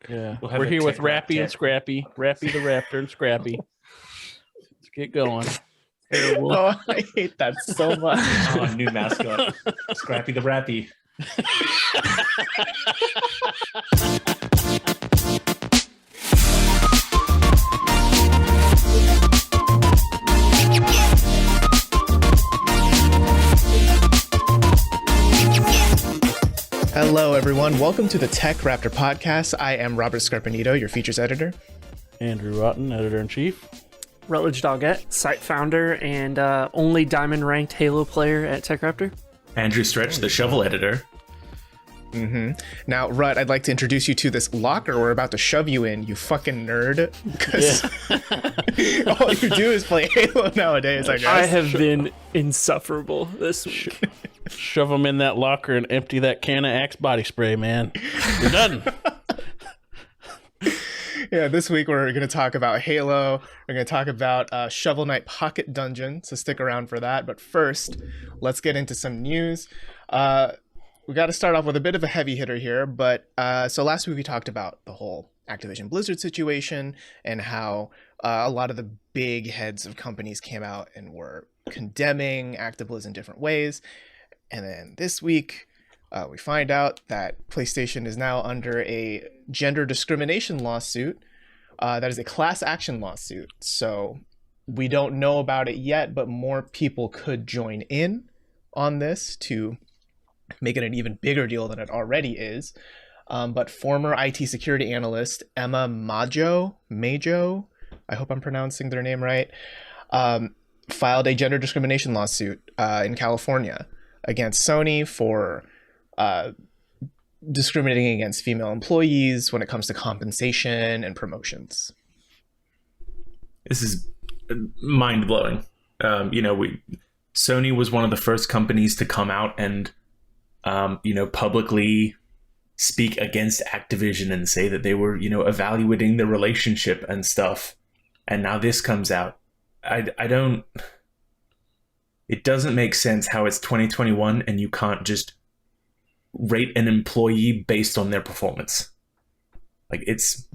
Yeah, We'll have we're a here with TechRaptor. Rappy and Scrappy. Rappy the Raptor and Scrappy. Let's get going. Terrible. Oh, I hate that so much. Oh, new mascot. Scrappy the Rappy. Hello, everyone. Welcome to the TechRaptor podcast. I am Robert Scarpanito, your features editor. Andrew Rotten, editor-in-chief. Rutledge Doggett, site founder and only diamond ranked Halo player at TechRaptor. Andrew Stretch, the shovel editor. Now, Rut, I'd like to introduce you to this locker we're about to shove you in, you fucking nerd. Because all you do is play Halo nowadays, I guess. I have been insufferable this week. Shove them in that locker and empty that can of Axe body spray, man. You're done. Yeah, this week we're going to talk about Halo. We're going to talk about Shovel Knight Pocket Dungeon, so stick around for that. But first, let's get into some news. We got to start off with a bit of a heavy hitter here. But so last week we talked about the whole Activision Blizzard situation and how a lot of the big heads of companies came out and were condemning ActiBliz in different ways. And then this week, we find out that PlayStation is now under a gender discrimination lawsuit. That is a class action lawsuit. So we don't know about it yet, but more people could join in on this to make it an even bigger deal than it already is. But former IT security analyst Emma Majo, I hope I'm pronouncing their name right, filed a gender discrimination lawsuit in California against Sony for discriminating against female employees when it comes to compensation and promotions. This is mind-blowing. Sony was one of the first companies to come out and publicly speak against Activision and say that they were evaluating the relationship and stuff. And now this comes out. It doesn't make sense how it's 2021 and you can't just rate an employee based on their performance. Like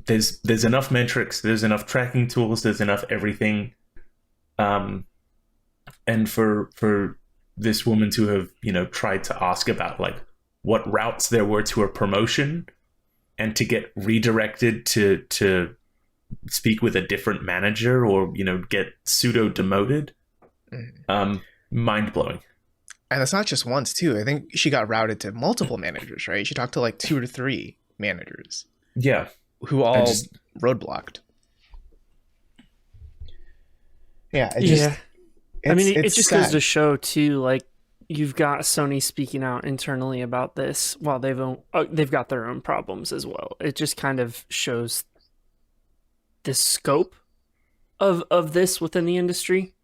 there's enough metrics, there's enough tracking tools, there's enough everything. And for this woman to have, tried to ask about like what routes there were to a promotion and to get redirected to speak with a different manager or, get pseudo demoted. Mind-blowing. And it's not just once too. I think she got routed to multiple managers, right? She talked to like 2 or 3 managers. Yeah. Who all roadblocked. Yeah. It just sad. goes to show too, like you've got Sony speaking out internally about this while they've got their own problems as well. It just kind of shows the scope of this within the industry.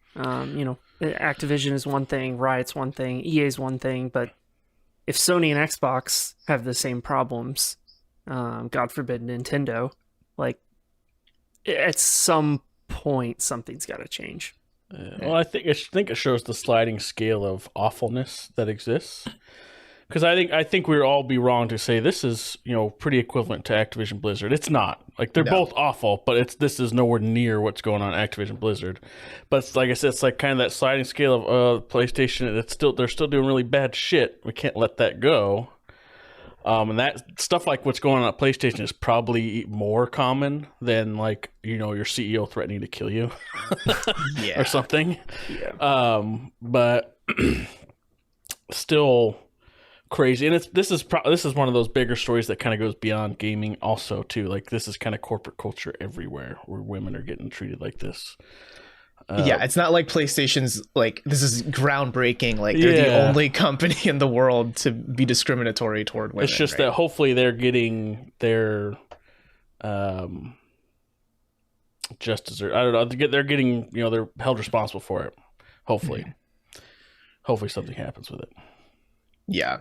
Activision is one thing, Riot's one thing, EA is one thing, but if Sony and Xbox have the same problems, God forbid Nintendo, like at some point something's got to change. Well, I think it shows the sliding scale of awfulness that exists. Because I think we'd all be wrong to say this is pretty equivalent to Activision Blizzard. It's not. Like they're both awful, but this is nowhere near what's going on at Activision Blizzard. But it's, like I said, it's like kind of that sliding scale of PlayStation. They're still doing really bad shit. We can't let that go. And that stuff like what's going on at PlayStation is probably more common than like your CEO threatening to kill you, or something. Yeah. But still crazy. And this is one of those bigger stories that kind of goes beyond gaming also too. Like this is kind of corporate culture everywhere where women are getting treated like this. It's not like PlayStation's like this is groundbreaking, like they're the only company in the world to be discriminatory toward women. It's just that hopefully they're getting their just as I don't know, they're getting they're held responsible for it. Hopefully something happens with it. Yeah,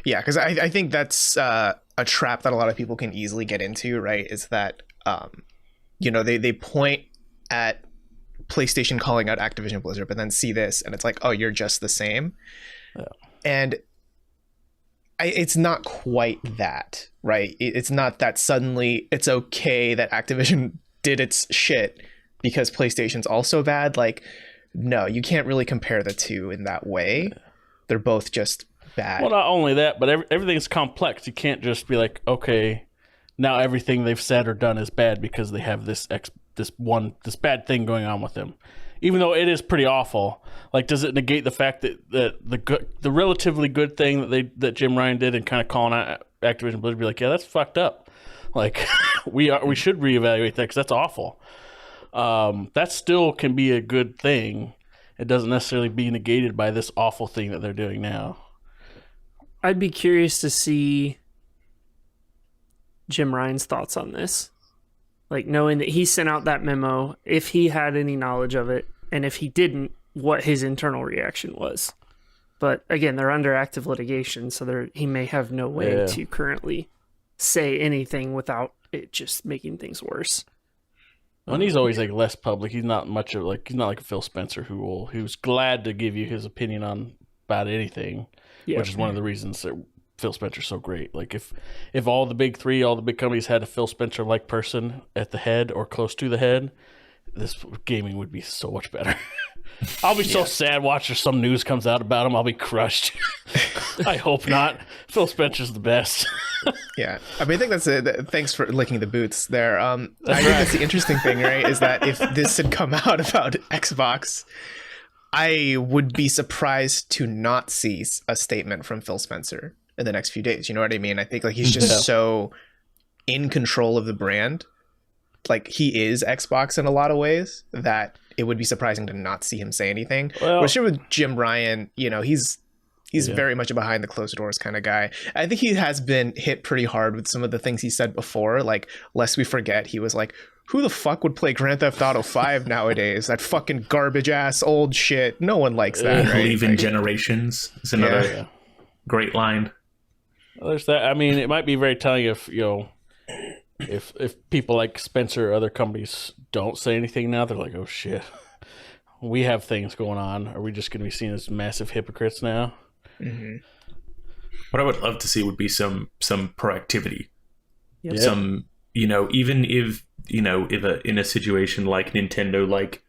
because I think that's a trap that a lot of people can easily get into, right? Is that they point at PlayStation calling out Activision Blizzard, but then see this and it's like, oh, you're just the same. Yeah. And it's not quite that, right? It's not that suddenly it's okay that Activision did its shit because PlayStation's also bad. Like, no, you can't really compare the two in that way. They're both just bad. Well, not only that, but everything's complex. You can't just be like, okay, now everything they've said or done is bad because they have this bad thing going on with them. Even though it is pretty awful, like, does it negate the fact that the relatively good thing that Jim Ryan did and kind of calling out Activision Blizzard, be like, yeah, that's fucked up. Like, we should reevaluate that because that's awful. That still can be a good thing. It doesn't necessarily be negated by this awful thing that they're doing now. I'd be curious to see Jim Ryan's thoughts on this. Like, knowing that he sent out that memo, if he had any knowledge of it, and if he didn't, what his internal reaction was. But again, they're under active litigation, so he may have no way to currently say anything without it just making things worse. And he's always like less public. He's not much of he's not like a Phil Spencer who's glad to give you his opinion on about anything, which is one of the reasons that Phil Spencer's so great. Like, if all the big three, all the big companies had a Phil Spencer like person at the head or close to the head, this gaming would be so much better. I'll be so sad watching some news comes out about him. I'll be crushed. I hope not. Phil Spencer's the best. Yeah, I mean, I think that's it. Thanks for licking the boots there. I think that's the interesting thing, right? Is that if this had come out about Xbox, I would be surprised to not see a statement from Phil Spencer in the next few days. You know what I mean? I think like he's just so in control of the brand. Like, he is Xbox in a lot of ways that it would be surprising to not see him say anything. Well, but sure, with Jim Ryan, you know, he's very much a behind the closed doors kind of guy. I think he has been hit pretty hard with some of the things he said before. Like, lest we forget, he was like, who the fuck would play Grand Theft Auto 5 nowadays? That fucking garbage ass old shit. No one likes that, right? Believe in generations. It's another great line. Well, there's that. I mean, it might be very telling if, you know, if people like Spencer or other companies don't say anything now, they're like, oh shit, we have things going on. Are we just going to be seen as massive hypocrites now? Mm-hmm. What I would love to see would be some proactivity. Yep. Some, you know, even if, you know, in a situation like Nintendo, like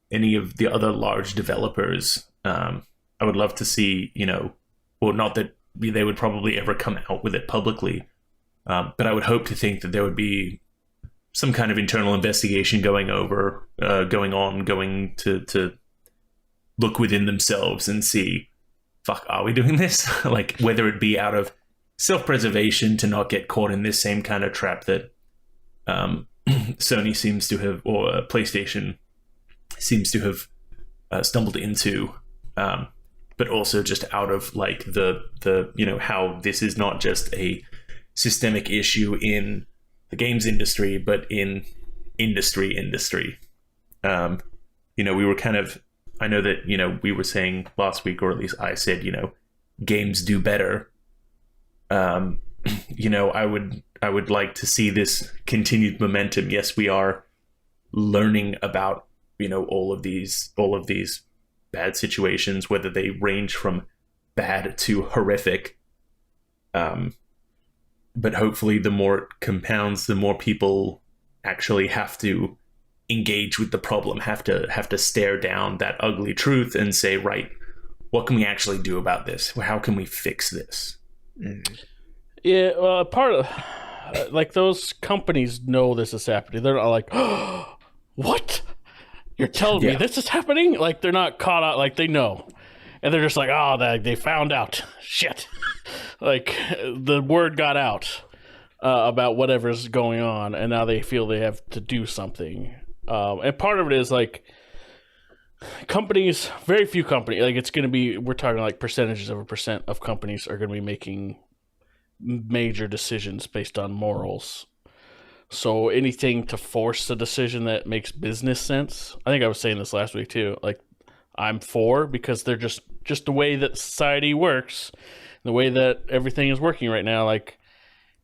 any of the other large developers, I would love to see, you know, well, not that they would probably ever come out with it publicly, but I would hope to think that there would be some kind of internal investigation going to look within themselves and see, fuck, are we doing this? Like, whether it be out of self-preservation to not get caught in this same kind of trap that Sony seems to have, or PlayStation seems to have stumbled into, but also just out of like the you know, how this is not just a systemic issue in the games industry, but in industry. You know, we were kind of, I know that, you know, we were saying last week, or at least I said, you know, games do better. You know, I would like to see this continued momentum. Yes, we are learning about, you know, all of these bad situations, whether they range from bad to horrific. But hopefully the more it compounds, the more people actually have to engage with the problem, have to stare down that ugly truth and say, right, what can we actually do about this? How can we fix this? Mm-hmm. Yeah, well, part of like those companies know this is happening. They're not like, oh, what? You're telling me this is happening? Like, they're not caught out. Like, they know, and they're just like, oh, they found out. Shit. Like, the word got out about whatever's going on, and now they feel they have to do something. And part of it is like companies, very few companies, like it's going to be, we're talking like percentages of a percent of companies are going to be making major decisions based on morals. So anything to force a decision that makes business sense. I think I was saying this last week too. Like, I'm for, because they're just the way that society works, the way that everything is working right now. Like,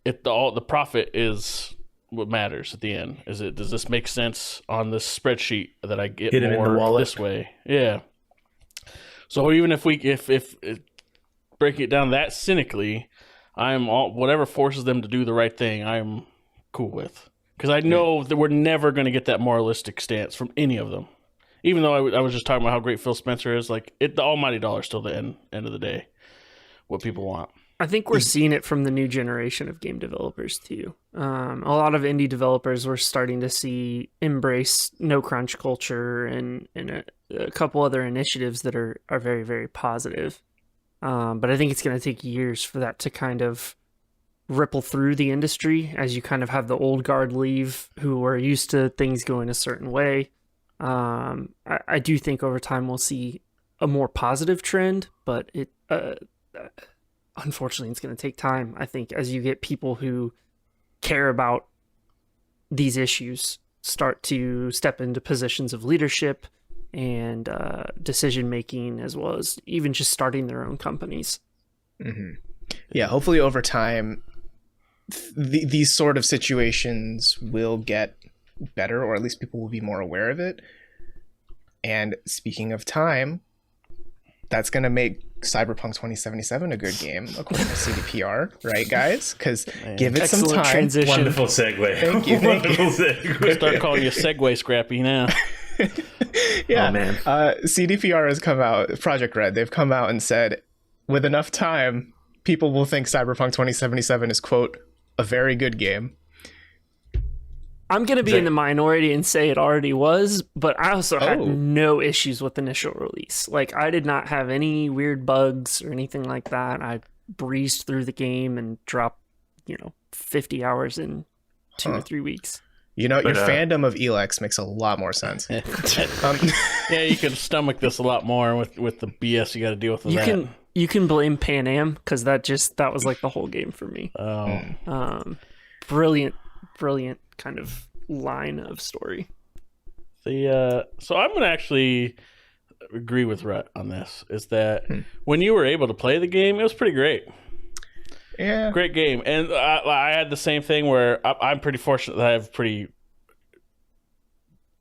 the profit is what matters at the end. Does this make sense on this spreadsheet that I get Hidden more in the wallet. this way? Yeah. So even if breaking it down that cynically, I'm all whatever forces them to do the right thing. I'm cool with, because I know that we're never going to get that moralistic stance from any of them. Even though I was just talking about how great Phil Spencer is, like the almighty dollar is still the end of the day, what people want. I think we're seeing it from the new generation of game developers too. A lot of indie developers we're starting to see embrace no crunch culture and a couple other initiatives that are very, very positive. But I think it's going to take years for that to kind of ripple through the industry as you kind of have the old guard leave who are used to things going a certain way. I do think over time we'll see a more positive trend, but it unfortunately it's going to take time. I think as you get people who care about these issues start to step into positions of leadership and decision making, as well as even just starting their own companies. Mm-hmm. Yeah, hopefully over time these sort of situations will get better, or at least people will be more aware of it. And speaking of time, that's going to make Cyberpunk 2077 a good game, according to CDPR, right, guys? Because give it some time. Transition. Wonderful segue. Thank you. Wonderful segue. Start calling you Segway Scrappy now. Yeah. Oh, man. CDPR has come out, Project Red, they've come out and said, with enough time, people will think Cyberpunk 2077 is, quote, a very good game. I'm going to be in the minority and say it already was, but I also had no issues with initial release. Like, I did not have any weird bugs or anything like that. I breezed through the game and dropped, 50 hours in 2 or 3 weeks. Your fandom of Elex makes a lot more sense. Yeah, you can stomach this a lot more with the BS you got to deal with that. You can blame Pan Am, because that was like the whole game for me. Brilliant kind of line of story. So I'm gonna actually agree with Rhett on this. Is that when you were able to play the game, it was pretty great. Yeah, great game. And I had the same thing where I'm pretty fortunate that I have pretty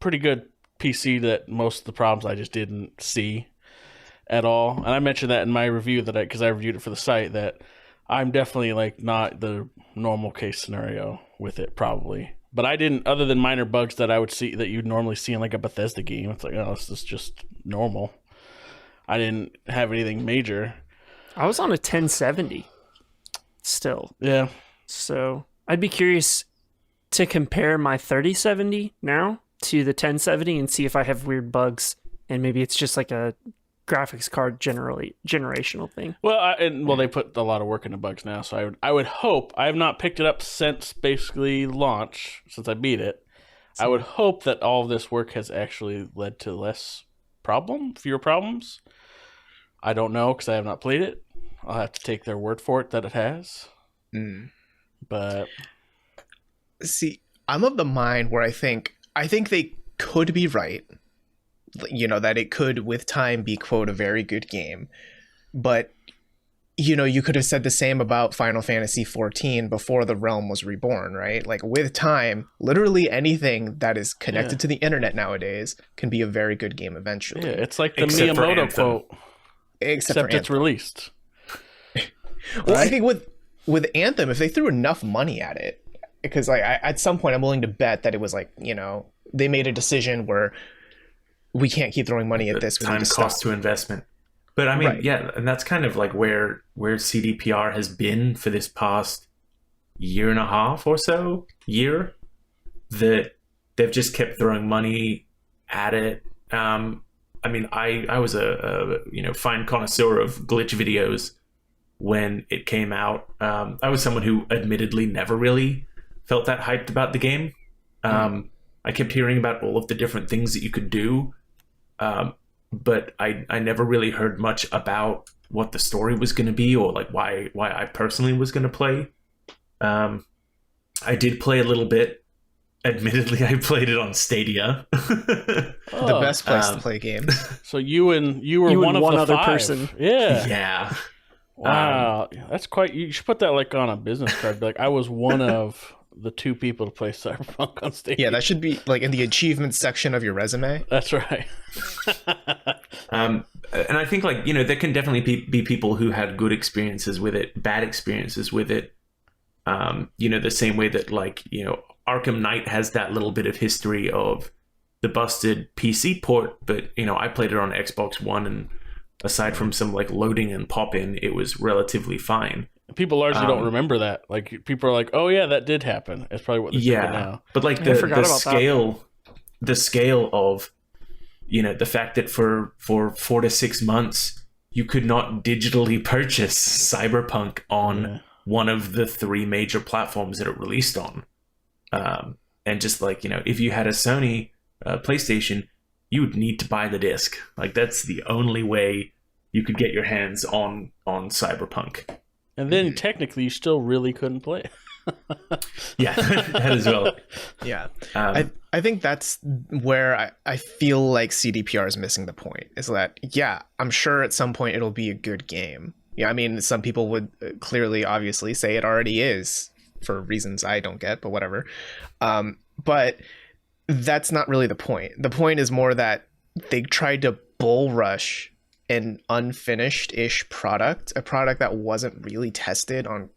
good PC that most of the problems I just didn't see at all. And I mentioned that in my review because I reviewed it for the site, that I'm definitely like not the normal case scenario with it probably. But I didn't, other than minor bugs that I would see that you'd normally see in like a Bethesda game. It's like, oh, this is just normal. I didn't have anything major. I was on a 1070 still. Yeah. So I'd be curious to compare my 3070 now to the 1070 and see if I have weird bugs. And maybe it's just like a graphics card generational thing. Well, they put a lot of work into bugs now, so I would hope. I have not picked it up since basically launch, since I beat it. I would hope that all of this work has actually led to fewer problems. I don't know because I have not played it. I'll have to take their word for it that it has. But see, I'm of the mind where I think they could be right. That it could with time be, quote, a very good game. But you could have said the same about Final Fantasy XIV before the realm was reborn, right? Like, with time, literally anything that is connected to the internet nowadays can be a very good game eventually. Yeah, it's like the Miyamoto quote. Except it's released. Well, I think with Anthem, if they threw enough money at it, because like at some point I'm willing to bet that it was like, they made a decision where we can't keep throwing money at this. Time cost to investment. But I mean, yeah, and that's kind of like where CDPR has been for this past year and a half or so, that they've just kept throwing money at it. I mean, I was a fine connoisseur of glitch videos when it came out. I was someone who admittedly never really felt that hyped about the game. I kept hearing about all of the different things that you could do. But I never really heard much about what the story was going to be, or like why I personally was going to play. I did play a little bit. Admittedly, I played it on Stadia. The best place to play games. So you were one of the other 5. person. Yeah. Yeah. Wow. That's quite. You should put that like on a business card. Like, I was one of the 2 people to play Cyberpunk on Stadia. Yeah, that should be like in the achievements section of your resume. That's right. and I think like, there can definitely be people who had good experiences with it, bad experiences with it. The same way that like, Arkham Knight has that little bit of history of the busted PC port, but I played it on Xbox One, and aside from some like loading and pop in, it was relatively fine. People largely don't remember that. Like people are like, "Oh yeah, that did happen." It's probably what they're thinking now. But like the scale of the fact that for 4 to 6 months you could not digitally purchase Cyberpunk on one of the 3 major platforms that it released on, and just like if you had a Sony PlayStation, you would need to buy the disc. Like that's the only way you could get your hands on Cyberpunk. And then technically, you still really couldn't play it. Yeah, that as well. Yeah. I think that's where I feel like CDPR is missing the point. Is that, I'm sure at some point it'll be a good game. Yeah, I mean, some people would clearly, obviously, say it already is for reasons I don't get, but whatever. But that's not really the point. The point is more that they tried to bull rush an unfinished-ish product, a product that wasn't really tested on,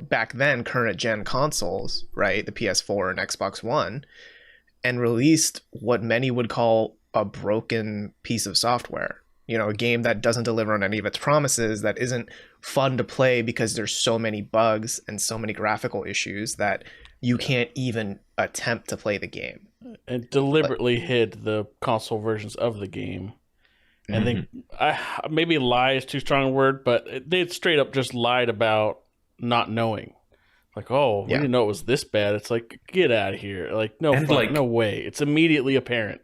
back then, current gen consoles, right? The PS4 and Xbox One, and released what many would call a broken piece of software. A game that doesn't deliver on any of its promises, that isn't fun to play because there's so many bugs and so many graphical issues that you can't even attempt to play the game. And deliberately hid the console versions of the game. And they maybe lie is too strong a word, but they straight up just lied about not knowing. Like, we didn't know it was this bad. It's like, get out of here. Like, no way. It's immediately apparent.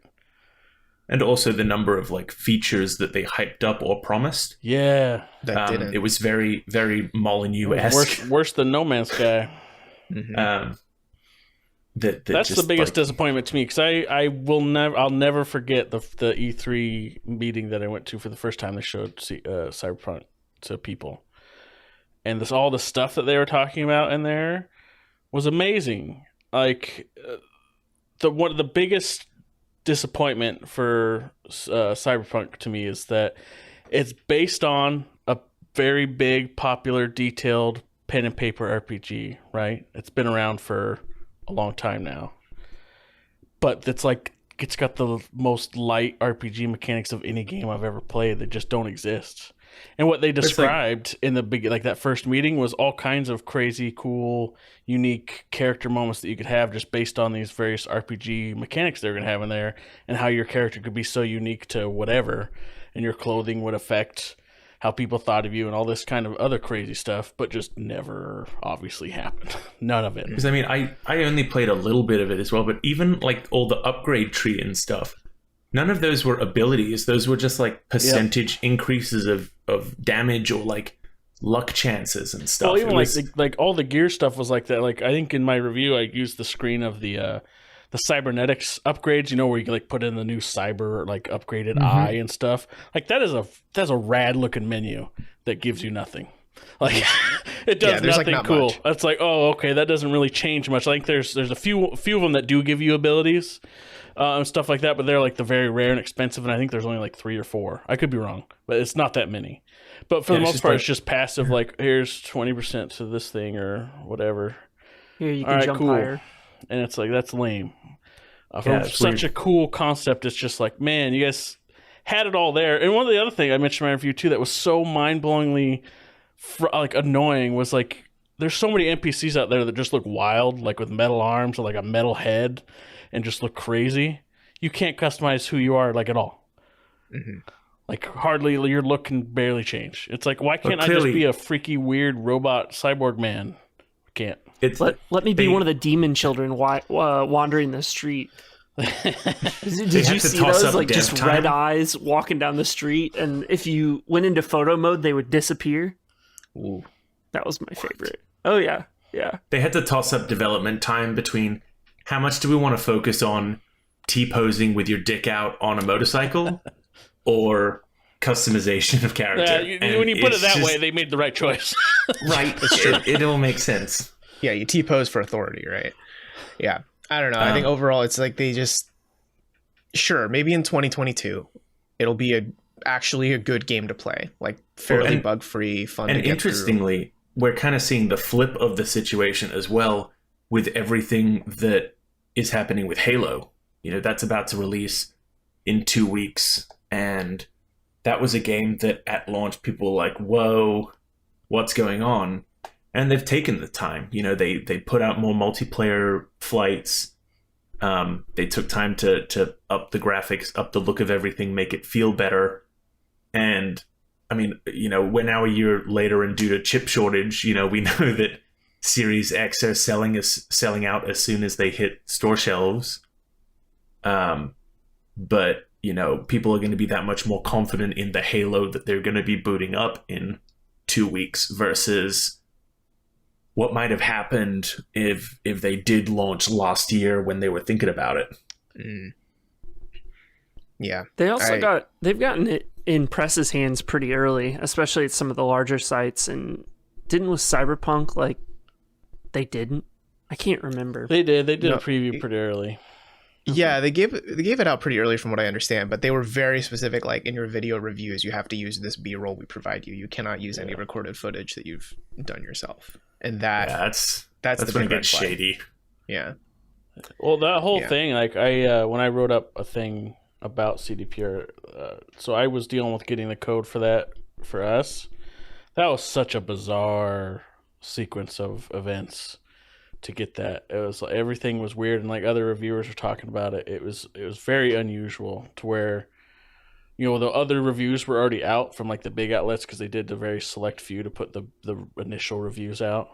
And also the number of like features that they hyped up or promised. Yeah. That didn't. It was very, very Molyneux-esque. Worse than No Man's Sky. That's the biggest disappointment to me, because I'll never forget the E3 meeting that I went to for the first time. They showed Cyberpunk to people, and all the stuff that they were talking about in there was amazing. Like one of the biggest disappointment for Cyberpunk to me is that it's based on a very big, popular, detailed pen and paper RPG. Right? It's been around for a long time now, but it's got the most light RPG mechanics of any game I've ever played that just don't exist. And what they described in the big, like that first meeting, was all kinds of crazy, cool, unique character moments that you could have just based on these various RPG mechanics they're going to have in there, and how your character could be so unique to whatever, and your clothing would affect how people thought of you and all this kind of other crazy stuff, but just never obviously happened. None of it. Because I mean, I only played a little bit of it as well, but even like all the upgrade tree and stuff, none of those were abilities. Those were just like percentage increases of damage or like luck chances and stuff. Well, even like all the gear stuff was like that. Like I think in my review I used the screen of the cybernetics upgrades, where you can like put in the new cyber like upgraded eye and stuff. Like that's a rad looking menu that gives you nothing. Like it does nothing like cool. Much. That's like, oh, okay, that doesn't really change much. I think there's a few of them that do give you abilities and stuff like that, but they're like the very rare and expensive, and I think there's only like 3 or 4. I could be wrong, but it's not that many. But for the most part, it's just passive. Like here's 20% to this thing or whatever. Here you can jump higher. And it's like, that's lame. For such a cool concept, it's just like, man, you guys had it all there. And one of the other things I mentioned in my review too that was so mind-blowingly annoying was like, there's so many NPCs out there that just look wild, like with metal arms or like a metal head, and just look crazy. You can't customize who you are like at all. Like hardly your look can barely change. It's like, why can't I just be a freaky weird robot cyborg man? Can't. Let me be one of the demon children wandering the street. Did you see those like just red eyes walking down the street, and if you went into photo mode they would disappear? Ooh, that was my favorite. Oh yeah. They had to toss up development time between how much do we want to focus on T-posing with your dick out on a motorcycle or customization of character. Yeah, when you put it that way, they made the right choice. Right. It all makes sense. Yeah, you T-pose for authority, right? Yeah. I don't know. I think overall it's like they just... Sure, maybe in 2022 it'll be actually a good game to play, like fairly bug free, fun. And to get interestingly, we're kind of seeing the flip of the situation as well with everything that is happening with Halo. You know, that's about to release in 2 weeks, and that was a game that at launch people were like, whoa, what's going on? And they've taken the time. You know, they put out more multiplayer flights. They took time to up the graphics, up the look of everything, make it feel better. And I mean, you know, we're now a year later, and due to chip shortage, you know, we know that Series X are selling out as soon as they hit store shelves. But you know, people are going to be that much more confident in the Halo that they're going to be booting up in 2 weeks versus what might have happened if they did launch last year when they were thinking about it. Yeah. They also they've gotten it in press's hands pretty early, especially at some of the larger sites. And didn't with Cyberpunk, like, they didn't? I can't remember. They did. They did a preview pretty early. Yeah, they gave it out pretty early from what I understand, but they were very specific. Like, in your video reviews, you have to use this B-roll we provide you. You cannot use any recorded footage that you've done yourself. And that's the when it big red gets flag. shady. Yeah. Well, that whole thing, like when I wrote up a thing about CDPR, so I was dealing with getting the code for that for us. That was such a bizarre sequence of events to get that. It was like everything was weird, and like other reviewers were talking about it. It was very unusual to where, you know, the other reviews were already out from like the big outlets because they did the very select few to put the initial reviews out.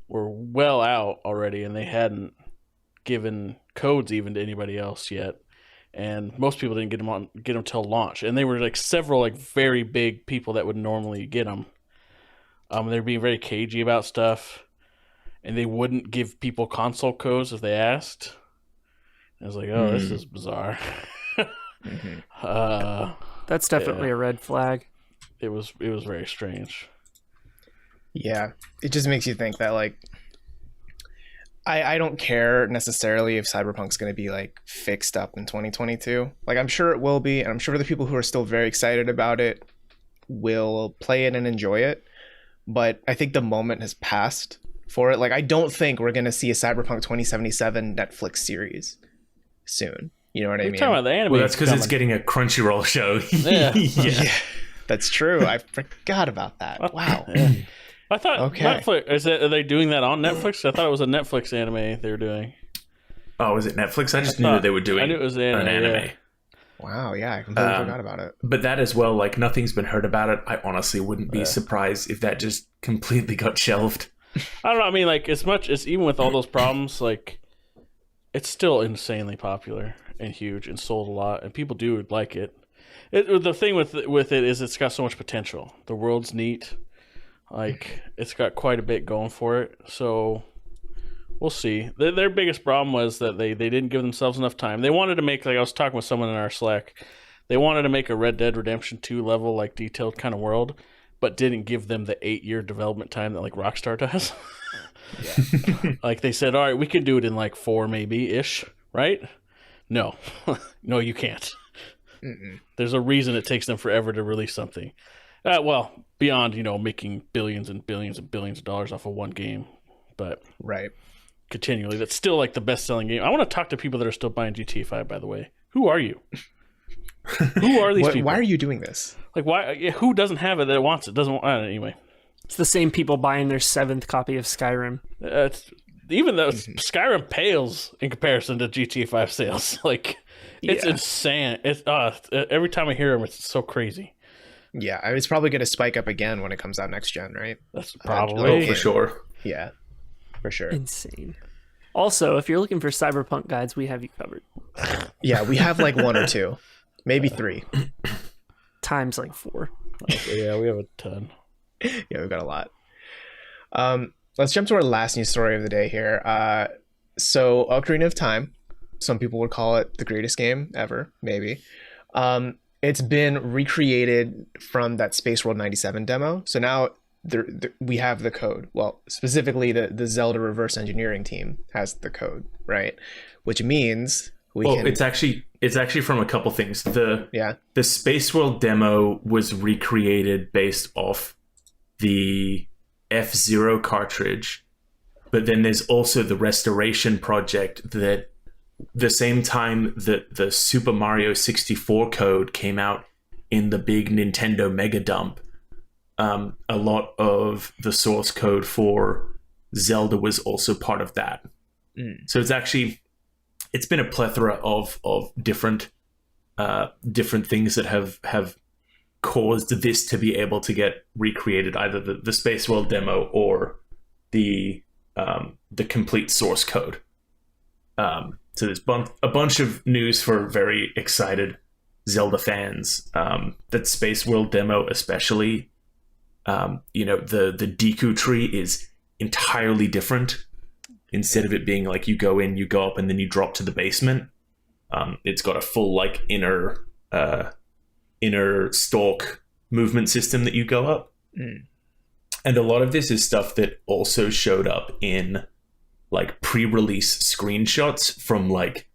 Were well out already, and they hadn't given codes even to anybody else yet. And most people didn't get them till launch, and they were like several like very big people that would normally get them. They're being very cagey about stuff, and they wouldn't give people console codes if they asked. I was like, oh, this is bizarre. That's definitely a red flag. It was very strange. Yeah, it just makes you think that, like, I don't care necessarily if Cyberpunk's going to be like fixed up in 2022. Like, I'm sure it will be, and I'm sure the people who are still very excited about it will play it and enjoy it. But I think the moment has passed for it. Like, I don't think we're going to see a Cyberpunk 2077 Netflix series soon. You know what I mean? You're talking about the anime. Well, that's because it's getting a Crunchyroll show. Yeah. Yeah, that's true. I forgot about that. Wow. Yeah. I thought Netflix, are they doing that on Netflix? I thought it was a Netflix anime they were doing. Oh, is it Netflix? I just knew that they were doing I knew it was an anime. Yeah. Wow, yeah, I completely forgot about it. But that as well, like, nothing's been heard about it. I honestly wouldn't be surprised if that just completely got shelved. I don't know. I mean, like, as much as even with all those problems, like, it's still insanely popular and huge and sold a lot, and people do like it. The thing with it is it's got so much potential. The world's neat. Like, it's got quite a bit going for it. So we'll see. Their biggest problem was that they didn't give themselves enough time. They wanted to make, like, I was talking with someone in our Slack, they wanted to make a Red Dead Redemption 2 level, like, detailed kind of world, but didn't give them the 8-year development time that, like, Rockstar does. Like, they said, all right, we can do it in, like, 4 maybe-ish, right? No. No, you can't. There's a reason it takes them forever to release something. Well, beyond, you know, making billions and billions and billions of dollars off of one game. But right, continually, that's still like the best-selling game. I want to talk to people that are still buying GTA 5, by the way. Who are you? Who are these people? Why are you doing this? Like, why? Who doesn't have it that wants it? Doesn't want anyway. It's the same people buying their 7th copy of Skyrim. Even though Skyrim pales in comparison to GTA 5 sales. Like, it's insane. It's every time I hear them, it's so crazy. Yeah, it's probably going to spike up again when it comes out next gen, right? That's probably for sure. Yeah, for sure. Insane. Also, if you're looking for Cyberpunk guides, we have you covered. Yeah, we have like 1 or 2, maybe 3. Times like 4. Okay, yeah, we have a ton. Yeah, we've got a lot. Let's jump to our last news story of the day here. So, Ocarina of Time, some people would call it the greatest game ever, maybe. It's been recreated from that Space World 97 demo. So now we have the code. Well, specifically the Zelda reverse engineering team has the code, right? Which means we can... It's actually It's actually from a couple things. The Yeah. Space World demo was recreated based off the F-Zero cartridge, but then there's also the restoration project that the same time that the Super Mario 64 code came out in the big Nintendo Mega Dump, a lot of the source code for Zelda was also part of that. So it's been a plethora of different things that have caused this to be able to get recreated, either the Space World demo or the complete source code. So there's a bunch of news for very excited Zelda fans. That Space World demo especially, the Deku tree is entirely different. Instead of it being like you go in, you go up, and then you drop to the basement, it's got a full like inner stalk movement system that you go up. And a lot of this is stuff that also showed up in like pre-release screenshots from like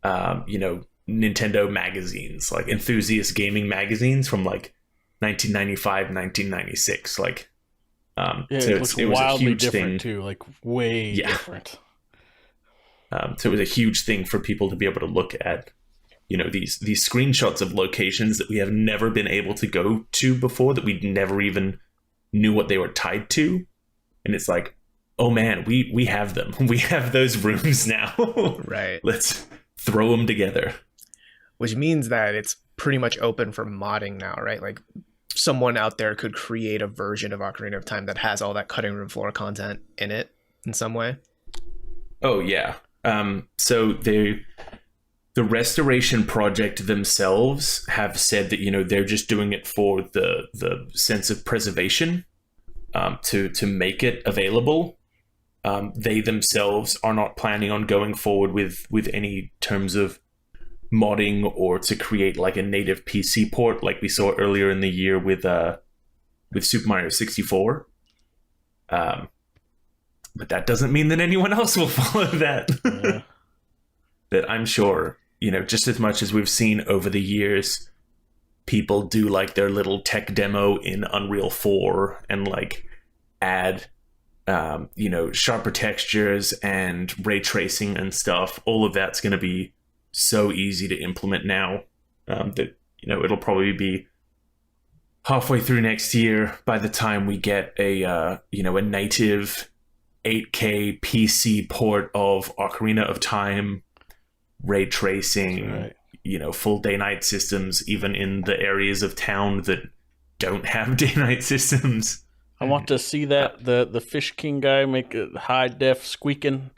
Nintendo magazines, like enthusiast gaming magazines from like 1995, 1996, like. So it was wildly a huge different thing too, like way different. So it was a huge thing for people to be able to look at, these screenshots of locations that we have never been able to go to before, that we never even knew what they were tied to. And it's like, oh man, we have them. We have those rooms now. Right. Let's throw them together. Which means that it's pretty much open for modding now, right? Like someone out there could create a version of Ocarina of Time that has all that cutting room floor content in it in some way. Oh yeah. So the restoration project themselves have said that they're just doing it for the sense of preservation, to make it available. They themselves are not planning on going forward with any terms of modding or to create like a native PC port like we saw earlier in the year with Super Mario 64. But that doesn't mean that anyone else will follow that. Yeah. That I'm sure, just as much as we've seen over the years, people do like their little tech demo in Unreal 4 and like add sharper textures and ray tracing and stuff. All of that's going to be so easy to implement now, that it'll probably be halfway through next year by the time we get a native 8K PC port of Ocarina of Time, ray tracing, right. Full day-night systems, even in the areas of town that don't have day-night systems. I want to see that the Fish King guy make a high def squeaking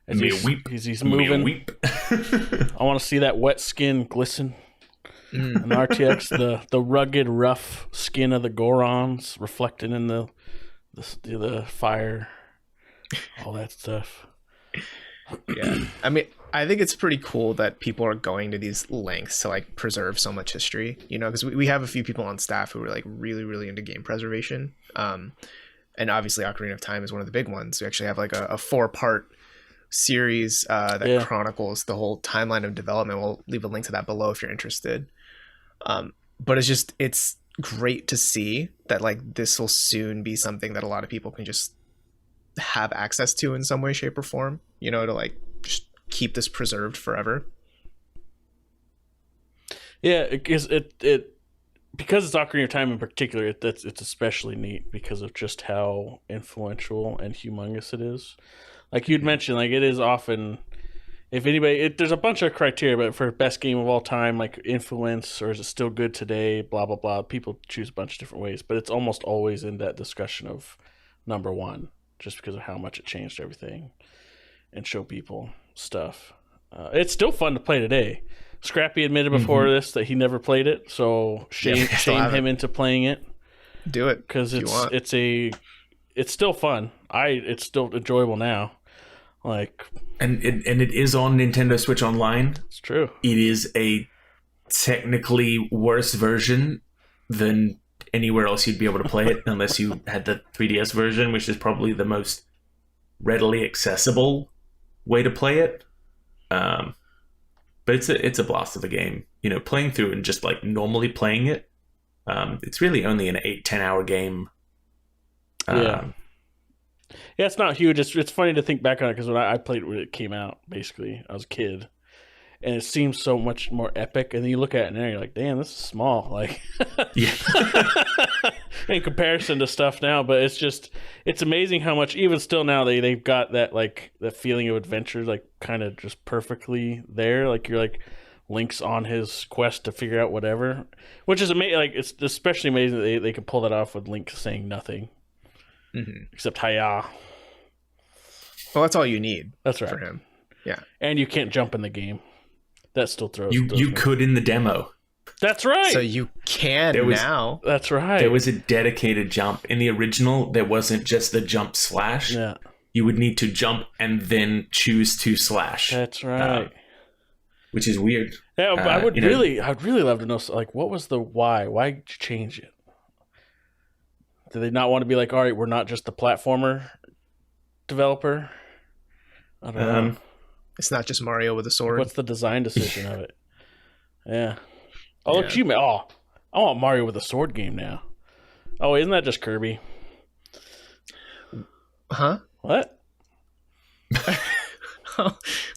as he's moving. I want to see that wet skin glisten. An RTX, the rugged, rough skin of the Gorons reflected in the fire, all that stuff. Yeah, I mean, I think it's pretty cool that people are going to these lengths to like preserve so much history. Because we have a few people on staff who are like really, really into game preservation. And obviously, Ocarina of Time is one of the big ones. We actually have like a 4-part series that chronicles the whole timeline of development. We'll leave a link to that below if you're interested. But it's great to see that like this will soon be something that a lot of people can just have access to in some way, shape, or form, to like just keep this preserved forever. Yeah, because because it's Ocarina of Time in particular, it's especially neat because of just how influential and humongous it is. Like you'd mentioned, like it is often, if anybody, there's a bunch of criteria, but for best game of all time, like influence, or is it still good today, blah, blah, blah. People choose a bunch of different ways, but it's almost always in that discussion of number one, just because of how much it changed everything and show people stuff. It's still fun to play today. Scrappy admitted before this that he never played it, so shame him into playing it. Do it because it's still fun. It's still enjoyable now. Like, and it is on Nintendo Switch Online. It's true. It is a technically worse version than anywhere else you'd be able to play it, unless you had the 3DS version, which is probably the most readily accessible way to play it. but it's a blast of a game. You know, playing through and just like normally playing it. It's really only an 8-10 hour game. Yeah, it's not huge. It's funny to think back on it because when I played it when it came out, basically, I was a kid, and it seems so much more epic. And then you look at it now, you're like, damn, this is small. Like, Yeah. in comparison to stuff now, but it's amazing how much even still now they've got that like that feeling of adventure like kind of just perfectly there. Like you're like Link's on his quest to figure out whatever, which is amazing. Like it's especially amazing that they can pull that off with Link saying nothing except hiya. Well, that's all you need. That's right for him. Yeah, and you can't jump in the game. That still throws. You could in the demo. That's right. so you can now. That's right. There was a dedicated jump. In the original, there wasn't just the jump slash. Yeah, You would need to jump and then choose to slash. that's right. Which is weird. Yeah, but I'd you know- really love to know. Like, what was the why? Why did you change it? Did they not want to be like, all right, we're not just the platformer developer? I don't know. It's not just Mario with a sword. What's the design decision of it? Yeah. Oh, look, Yeah. you. Oh, I want Mario with a sword game now. Oh, isn't that just Kirby? Huh? What?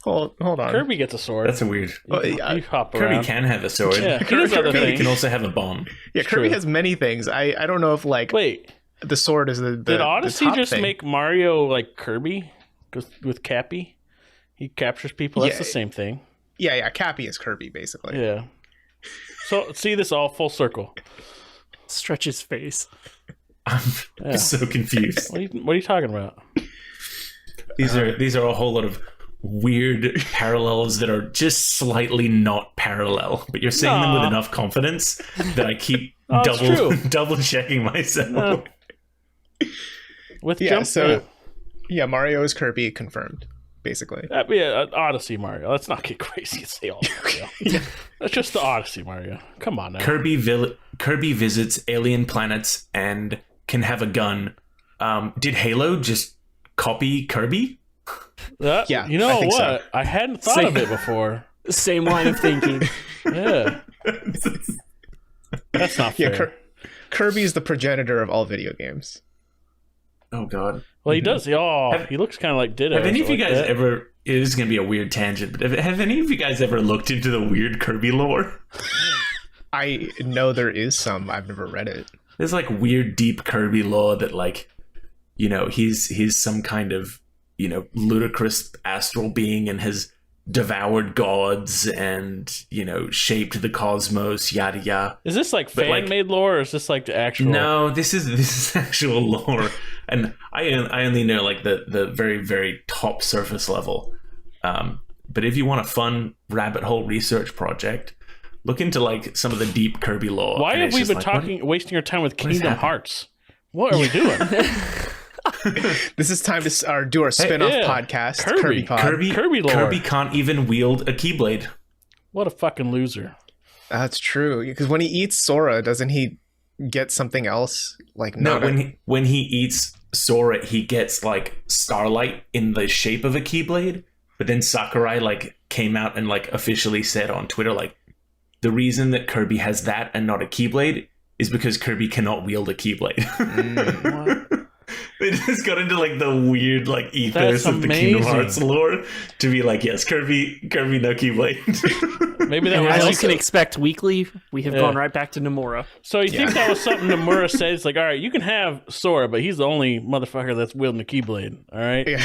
hold on. Kirby gets a sword. That's a weird. You hop Kirby around. can have a sword. Yeah, he does other Kirby things. can also have a bomb. Yeah, It's Kirby true. has many things. I don't know if like Wait, the sword is the did Odyssey the top just thing. make Mario like Kirby with Cappy? He captures people. That's Yeah. the same thing. Yeah, Cappy is Kirby basically. Yeah. So see this all full circle. Stretch his face. I'm Yeah. so confused. What are you talking about? These are a whole lot of weird parallels that are just slightly not parallel, but you're saying them with Nah. enough confidence that I keep Oh, it's true. double checking myself. No. With Yeah, jump, so yeah, Mario is Kirby confirmed, basically. Odyssey Mario. Let's not get crazy and say all Mario. That's just the Odyssey Mario. Come on now. Kirby visits alien planets and can have a gun. Did Halo just copy Kirby? Yeah, You know I think so. what? I hadn't thought of it before. Same line of thinking. Yeah. That's not fair. Yeah, Kirby is the progenitor of all video games. Oh God. Well, he does. He looks kind of like Ditto. Have any of you like guys that. ever? It is going to be a weird tangent, but have any of you guys ever looked into the weird Kirby lore? I know there is some. I've never read it. There's like weird, deep Kirby lore that, like, you know, he's some kind of, you know, ludicrous astral being and has devoured gods and, you know, shaped the cosmos, yada yada. Is this like But, like- fan-made lore, or is this like the actual? No, this is actual lore, and I only know like the very very top surface level. But if you want a fun rabbit hole research project, look into like some of the deep Kirby lore. Why and have it's we just been like, what- talking, wasting our time with is Kingdom happening? Hearts? What are we doing? This is time to do our spin-off yeah. podcast, Kirby. Kirby Pod. Kirby lore. Kirby can't even wield a Keyblade. What a fucking loser! That's true. Because when he eats Sora, doesn't he get something else? Like No, not a- when he eats Sora, he gets like starlight in the shape of a Keyblade. But then Sakurai like came out and like officially said on Twitter like the reason that Kirby has that and not a Keyblade is because Kirby cannot wield a Keyblade. They just got into like the weird like ethos That's of the Kingdom amazing. Hearts lore to be like, yes, Kirby no Keyblade. Maybe that And was as you also- can expect, weekly, we have Yeah. gone right back to Nomura. So you think that was something Nomura said? It's like, all right, you can have Sora, but he's the only motherfucker that's wielding a Keyblade. All right, Yeah.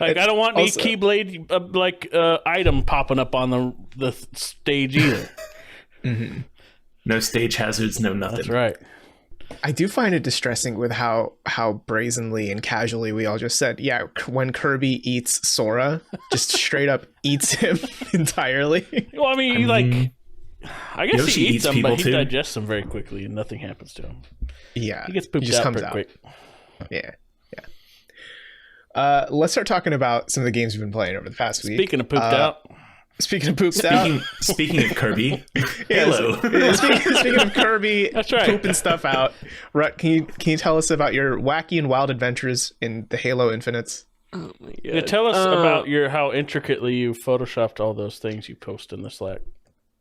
like I don't want any Also- Keyblade item popping up on the stage either. No stage hazards, no nothing. That's right. I do find it distressing with how brazenly and casually we all just said, yeah, when Kirby eats Sora, just straight up eats him entirely. Well, I mean, I guess Yoshi he eats eats them, people but he too. digests them very quickly, and nothing happens to him. Yeah. He gets pooped just out comes pretty out. quick. Yeah. Let's start talking about some of the games we've been playing over the past week. Speaking of pooped out, Speaking of pooped out. Speaking of Kirby, Yeah, Halo. speaking of Kirby That's right. pooping stuff out, Rut, can you tell us about your wacky and wild adventures in the Halo Infinites? Oh my god. Yeah, tell us about how intricately you photoshopped all those things you post in the Slack.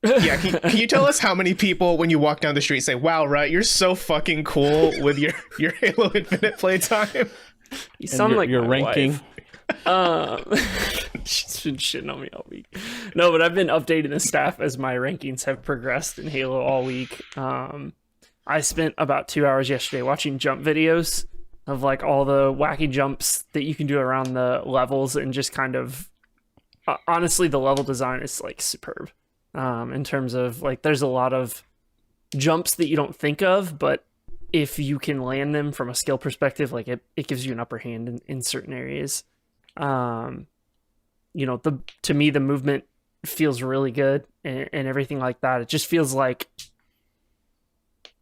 Yeah, can you tell us how many people, when you walk down the street, say, "Wow, Rut, you're so fucking cool with your Halo Infinite playtime"? You sound like your my ranking. wife. She's been shitting on me all week. No, but I've been updating the staff as my rankings have progressed in Halo all week. I spent about 2 hours yesterday watching jump videos of like all the wacky jumps that you can do around the levels, and just kind of honestly, the level design is like superb. In terms of like, there's a lot of jumps that you don't think of, but if you can land them from a skill perspective, like it gives you an upper hand in certain areas. To me, the movement feels really good and everything like that. It just feels like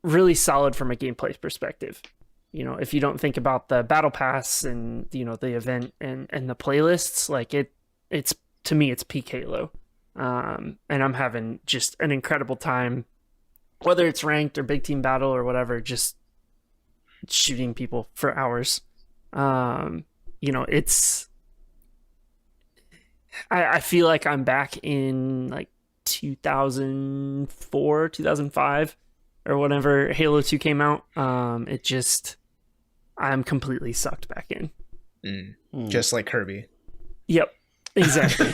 really solid from a gameplay perspective. If you don't think about the battle pass and, the event and the playlists, like it's to me, it's peak Halo. And I'm having just an incredible time, whether it's ranked or big team battle or whatever, just shooting people for hours. It's, I feel like I'm back in like 2004, 2005 or whenever Halo 2 came out. I'm completely sucked back in. Just like Kirby. Yep, exactly.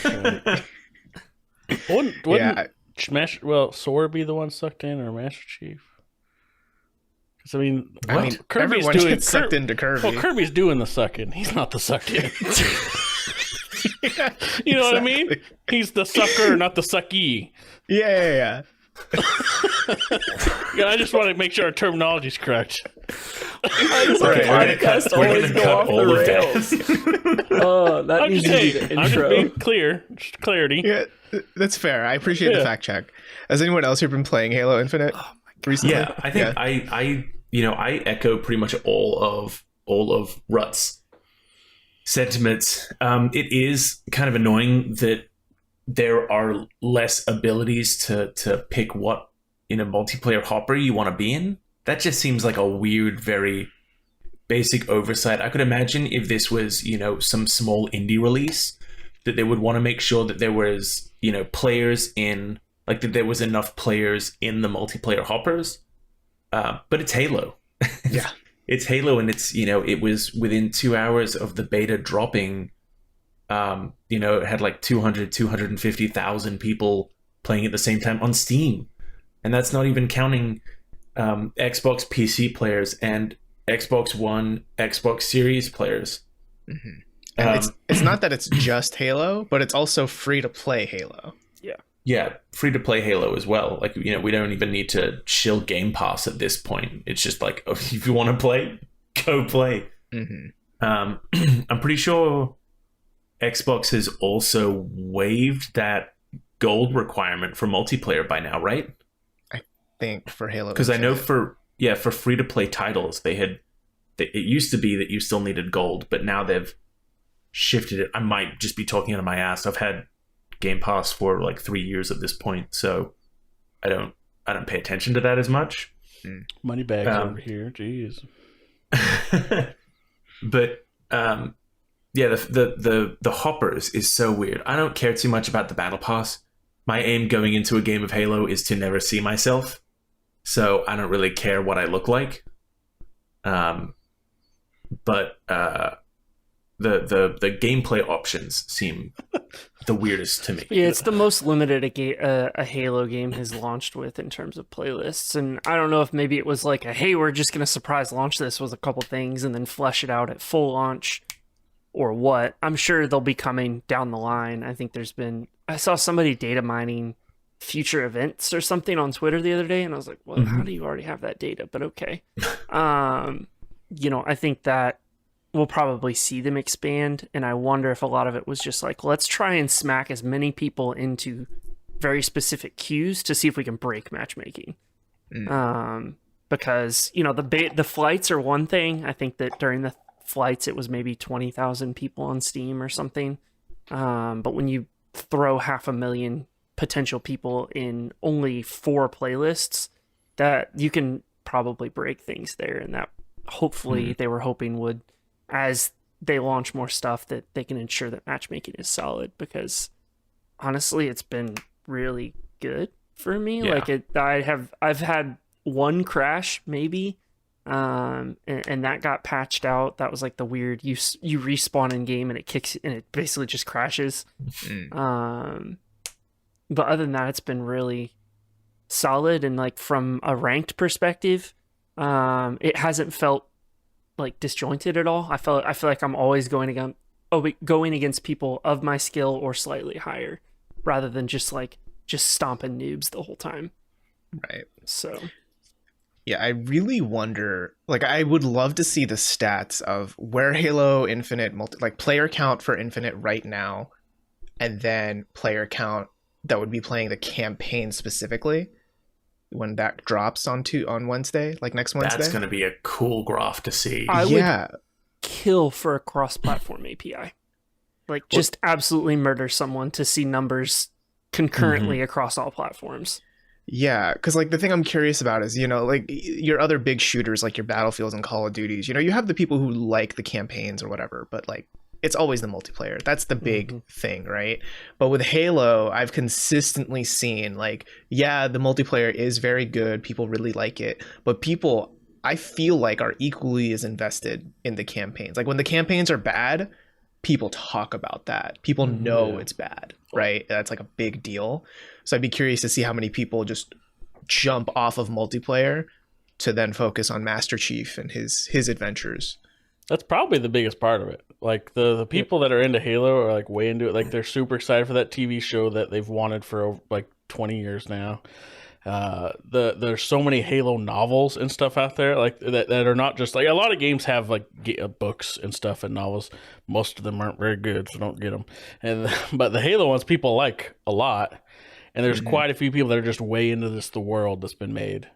Wouldn't Sora be the one sucked in, or Master Chief? Because Kirby's gets sucked into Kirby. Well, Kirby's doing the sucking. He's not the sucked in. Yeah, you know what I mean? He's the sucker, not the sucky. Yeah. Yeah, I just want to make sure our terminology is correct. Podcast always go off the rails. That needs to be the intro. I'm just being clear. Just clarity. Yeah, that's fair. I appreciate the fact check. Has anyone else who been playing Halo Infinite recently? Yeah, I think I echo pretty much all of Rut's sentiments. It is kind of annoying that there are less abilities to pick what in a multiplayer hopper you want to be in. That just seems like a weird, very basic oversight. I could imagine if this was, some small indie release, that they would want to make sure that there was, players in, like that there was enough players in the multiplayer hoppers. But it's Halo. Yeah. It's Halo, and it's, it was within 2 hours of the beta dropping. It had like 250,000 people playing at the same time on Steam. And that's not even counting Xbox PC players and Xbox One, Xbox Series players. Mm-hmm. And it's not that it's just Halo, but it's also free to play Halo. Yeah, free to play Halo as well. Like, we don't even need to shill Game Pass at this point. It's just like, if you want to play, go play. Mm-hmm. I'm pretty sure Xbox has also waived that gold requirement for multiplayer by now, right? I think for Halo. Because I know for free to play titles, it used to be that you still needed gold, but now they've shifted it. I might just be talking out of my ass. I've had Game Pass for like 3 years at this point, so I don't pay attention to that as much. Money bags over here, jeez. But the hoppers is so weird. I don't care too much about the battle pass. My aim going into a game of Halo is to never see myself, so I don't really care what I look like. But the gameplay options seem the weirdest to me. Yeah, it's the most limited a Halo game has launched with in terms of playlists. And I don't know if maybe it was like hey, we're just going to surprise launch this with a couple things and then flesh it out at full launch, or what. I'm sure they'll be coming down the line. I saw somebody data mining future events or something on Twitter the other day, and I was like, well, how do you already have that data? But okay. I think that we'll probably see them expand, and I wonder if a lot of it was just like, let's try and smack as many people into very specific queues to see if we can break matchmaking. Because the flights are one thing. I think that during the flights it was maybe 20,000 people on Steam or something, but when you throw 500,000 potential people in only 4 playlists, that you can probably break things there, and that hopefully they were hoping would, as they launch more stuff, that they can ensure that matchmaking is solid, because honestly, it's been really good for me. Yeah. Like I've had one crash maybe, and that got patched out. That was like the weird, you respawn in game and it kicks and it basically just crashes. But other than that, it's been really solid. And like from a ranked perspective, it hasn't felt like disjointed at all. I feel like I'm always going against people of my skill or slightly higher, rather than just stomping noobs the whole time. Right. So yeah, I really wonder, like, I would love to see the stats of where Halo Infinite player count for Infinite right now, and then player count that would be playing the campaign specifically when that drops on Wednesday, like next Wednesday. That's going to be a cool graph to see. I would kill for a cross-platform API. Like, just absolutely murder someone to see numbers concurrently across all platforms. Yeah, because like the thing I'm curious about is, like your other big shooters, like your Battlefields and Call of Duties, you have the people who like the campaigns or whatever, but like it's always the multiplayer. That's the big thing, right? But with Halo, I've consistently seen like, yeah, the multiplayer is very good. People really like it, but people, I feel like, are equally as invested in the campaigns. Like when the campaigns are bad, people talk about that. People know it's bad, right? That's like a big deal. So I'd be curious to see how many people just jump off of multiplayer to then focus on Master Chief and his adventures. That's probably the biggest part of it. Like the people that are into Halo are like way into it. Like they're super excited for that TV show that they've wanted for like 20 years now. There's so many Halo novels and stuff out there like that are not just like, a lot of games have like books and stuff and novels. Most of them aren't very good, so don't get them. But the Halo ones people like a lot, and there's quite a few people that are just way into the world that's been made.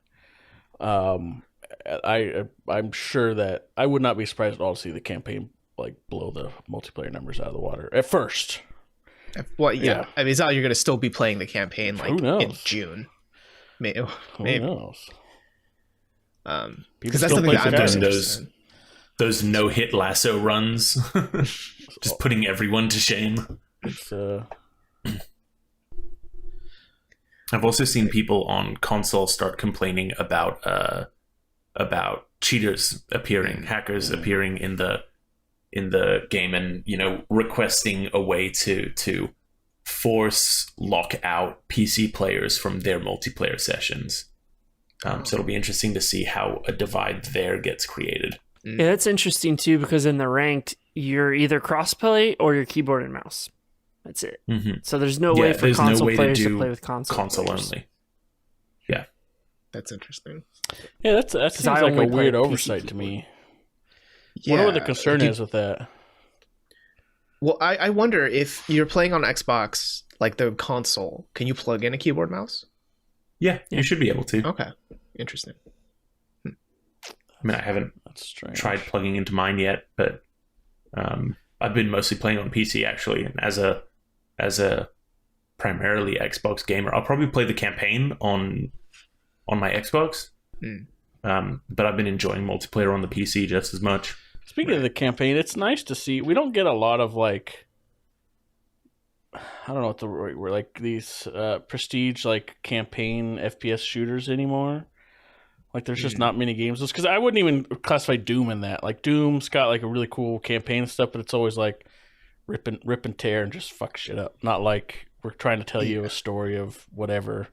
I'm sure that I would not be surprised at all to see the campaign like blow the multiplayer numbers out of the water at first. Well, yeah. I mean, it's not like you're going to still be playing the campaign like in June. Maybe. Who knows? Because that's something that I'm doing those no-hit lasso runs, just putting everyone to shame. It's I've also seen people on console start complaining about cheaters appearing, hackers appearing in the game, and requesting a way to lock out PC players from their multiplayer sessions. So it'll be interesting to see how a divide there gets created. Yeah, that's interesting too, because in the ranked, you're either crossplay or you're keyboard and mouse. That's it. So there's no way for console players to play with console players. Only. Yeah, that's interesting. Yeah, that seems like a weird oversight to me. Yeah, I wonder what the concern is with that. Well, I wonder if you're playing on Xbox, like the console, can you plug in a keyboard mouse? Yeah, you should be able to. Okay, interesting. I mean, I haven't tried plugging into mine yet, but I've been mostly playing on PC actually, and as a primarily Xbox gamer, I'll probably play the campaign on my Xbox. But I've been enjoying multiplayer on the PC just as much. Speaking of the campaign, it's nice to see. We don't get a lot of like, I don't know what the right word, like these prestige like campaign FPS shooters anymore. Like there's just not many games. Because I wouldn't even classify Doom in that. Like Doom's got like a really cool campaign and stuff, but it's always like rip and tear and just fuck shit up. Not like we're trying to tell you a story of whatever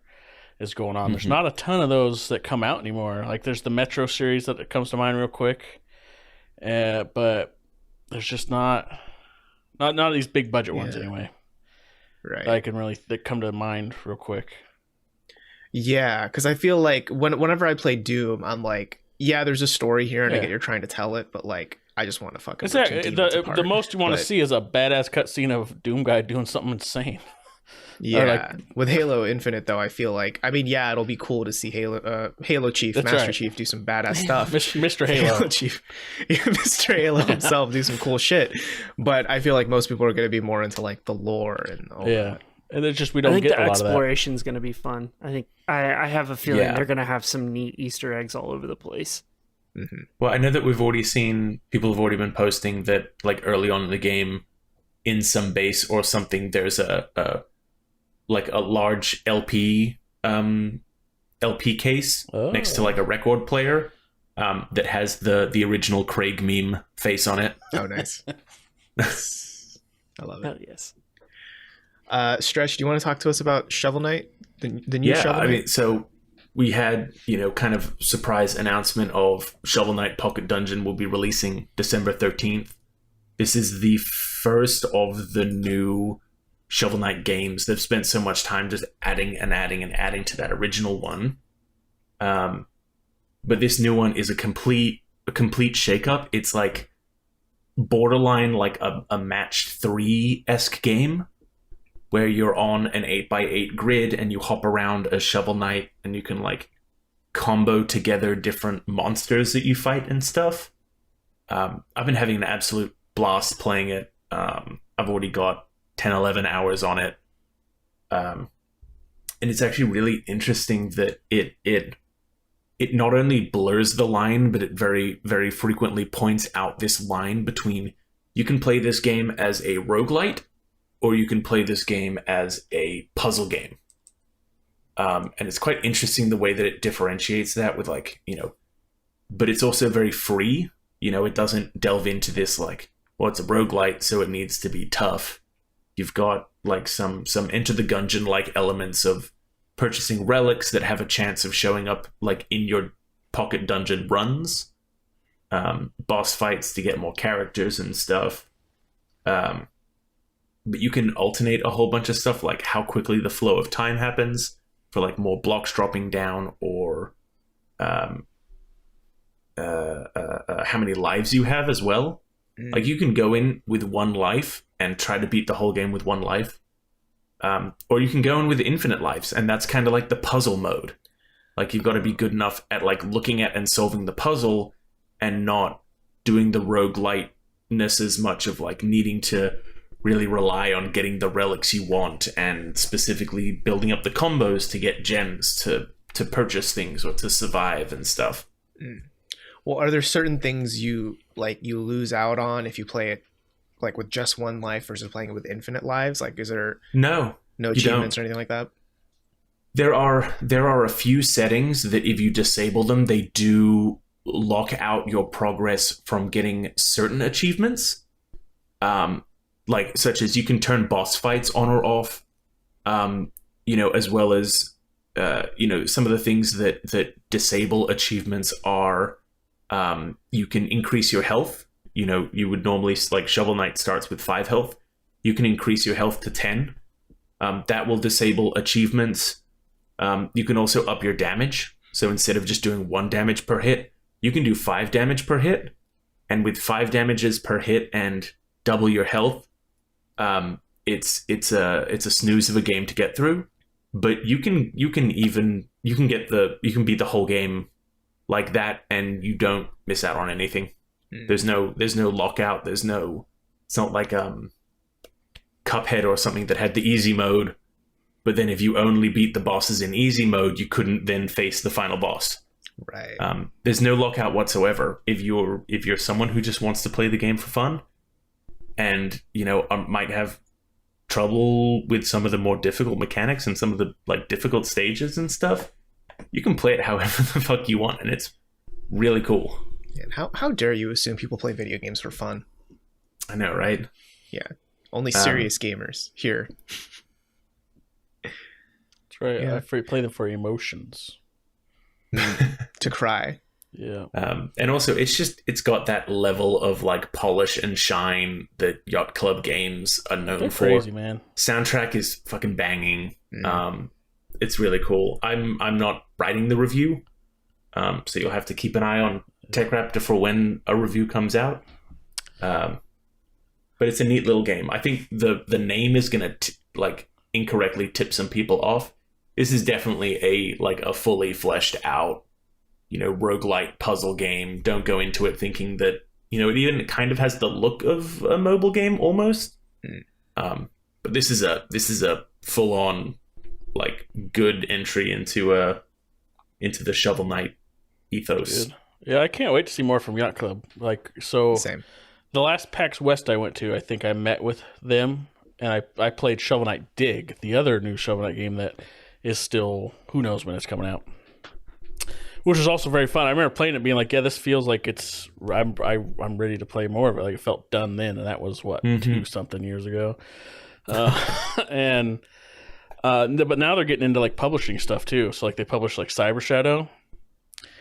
is going on. There's not a ton of those that come out anymore. Like there's the Metro series that comes to mind real quick, but there's just not these big budget ones anyway. Right. That come to mind real quick. Yeah, because I feel like whenever I play Doom, I'm like, yeah, there's a story here, and I get you're trying to tell it, but like, I just want to fucking the most you want to see is a badass cutscene of Doom guy doing something insane. Yeah, with Halo Infinite though, I feel like, I mean, yeah, it'll be cool to see Halo Chief, Master Chief do some badass stuff. Mr. Halo Chief, Mr. Halo himself do some cool shit. But I feel like most people are going to be more into like the lore and all that. And it's just we don't get a lot of that. I think the exploration's going to be fun. I think I have a feeling they're going to have some neat Easter eggs all over the place. Well, I know that people have already been posting that like early on in the game, in some base or something, there's a large LP case next to like a record player that has the original Craig meme face on it. Oh, nice. I love Oh, it. yes. Stretch, do you want to talk to us about Shovel Knight? The new Shovel Knight? I mean, so we had, kind of surprise announcement of Shovel Knight Pocket Dungeon will be releasing December 13th. This is the first of the new Shovel Knight games. They've spent so much time just adding and adding and adding to that original one. But this new one is a complete shakeup. It's like borderline like a match 3-esque game where you're on an 8x8 grid and you hop around as Shovel Knight and you can like combo together different monsters that you fight and stuff. I've been having an absolute blast playing it. I've already got 10-11 hours on it. And it's actually really interesting that it not only blurs the line, but it very, very frequently points out this line between you can play this game as a roguelite or you can play this game as a puzzle game. And it's quite interesting the way that it differentiates that with like, but it's also very free. It doesn't delve into this like, well, it's a roguelite, so it needs to be tough. You've got like some Enter the Gungeon like elements of purchasing relics that have a chance of showing up like in your pocket dungeon runs, boss fights to get more characters and stuff. But you can alternate a whole bunch of stuff, like how quickly the flow of time happens for like more blocks dropping down, or how many lives you have as well. Like you can go in with 1 life and try to beat the whole game with 1 life. Or you can go in with infinite lives, and that's kind of like the puzzle mode. Like you've got to be good enough at like looking at and solving the puzzle and not doing the rogueliteness as much of like needing to really rely on getting the relics you want and specifically building up the combos to get gems to purchase things or to survive and stuff. Well, are there certain things you lose out on if you play it like with just 1 life versus playing it with infinite lives? Like, is there no achievements or anything like that? There are a few settings that if you disable them, they do lock out your progress from getting certain achievements. Like such as you can turn boss fights on or off, as well as some of the things that disable achievements are you can increase your health. You would normally, like Shovel Knight starts with 5 health. You can increase your health to 10. That will disable achievements. You can also up your damage. So instead of just doing 1 damage per hit, you can do 5 damage per hit. And with 5 damages per hit and double your health, it's a snooze of a game to get through. But you can beat the whole game like that, and you don't miss out on anything. There's no lockout. It's not like Cuphead or something that had the easy mode, but then if you only beat the bosses in easy mode, you couldn't then face the final boss. Right. There's no lockout whatsoever. If you're someone who just wants to play the game for fun, and might have trouble with some of the more difficult mechanics and some of the like difficult stages and stuff, you can play it however the fuck you want, and it's really cool. And how dare you assume people play video games for fun? I know, right? Yeah. Only serious gamers here. That's right. Yeah. I play them for emotions. To cry. Yeah. And also it's got that level of like polish and shine that Yacht Club games are known They're for. crazy, man. Soundtrack is fucking banging. It's really cool. I'm not writing the review, so you'll have to keep an eye on TechRaptor for when a review comes out. But it's a neat little game. I think the name is gonna incorrectly tip some people off. This is definitely a fully fleshed out, roguelite puzzle game. Don't go into it thinking that it even kind of has the look of a mobile game almost. But this is a full on good entry into the Shovel Knight ethos. Good. Yeah, I can't wait to see more from Yacht Club. Like, so Same. the last PAX West I went to, I think I met with them, and I played Shovel Knight Dig, the other new Shovel Knight game that is still, who knows when it's coming out, which is also very fun. I remember playing it, being like, yeah, this feels like I'm ready to play more of it. Like, it felt done then, and that was what, 2-something years ago. And but now they're getting into like publishing stuff too. So like they published like Cyber Shadow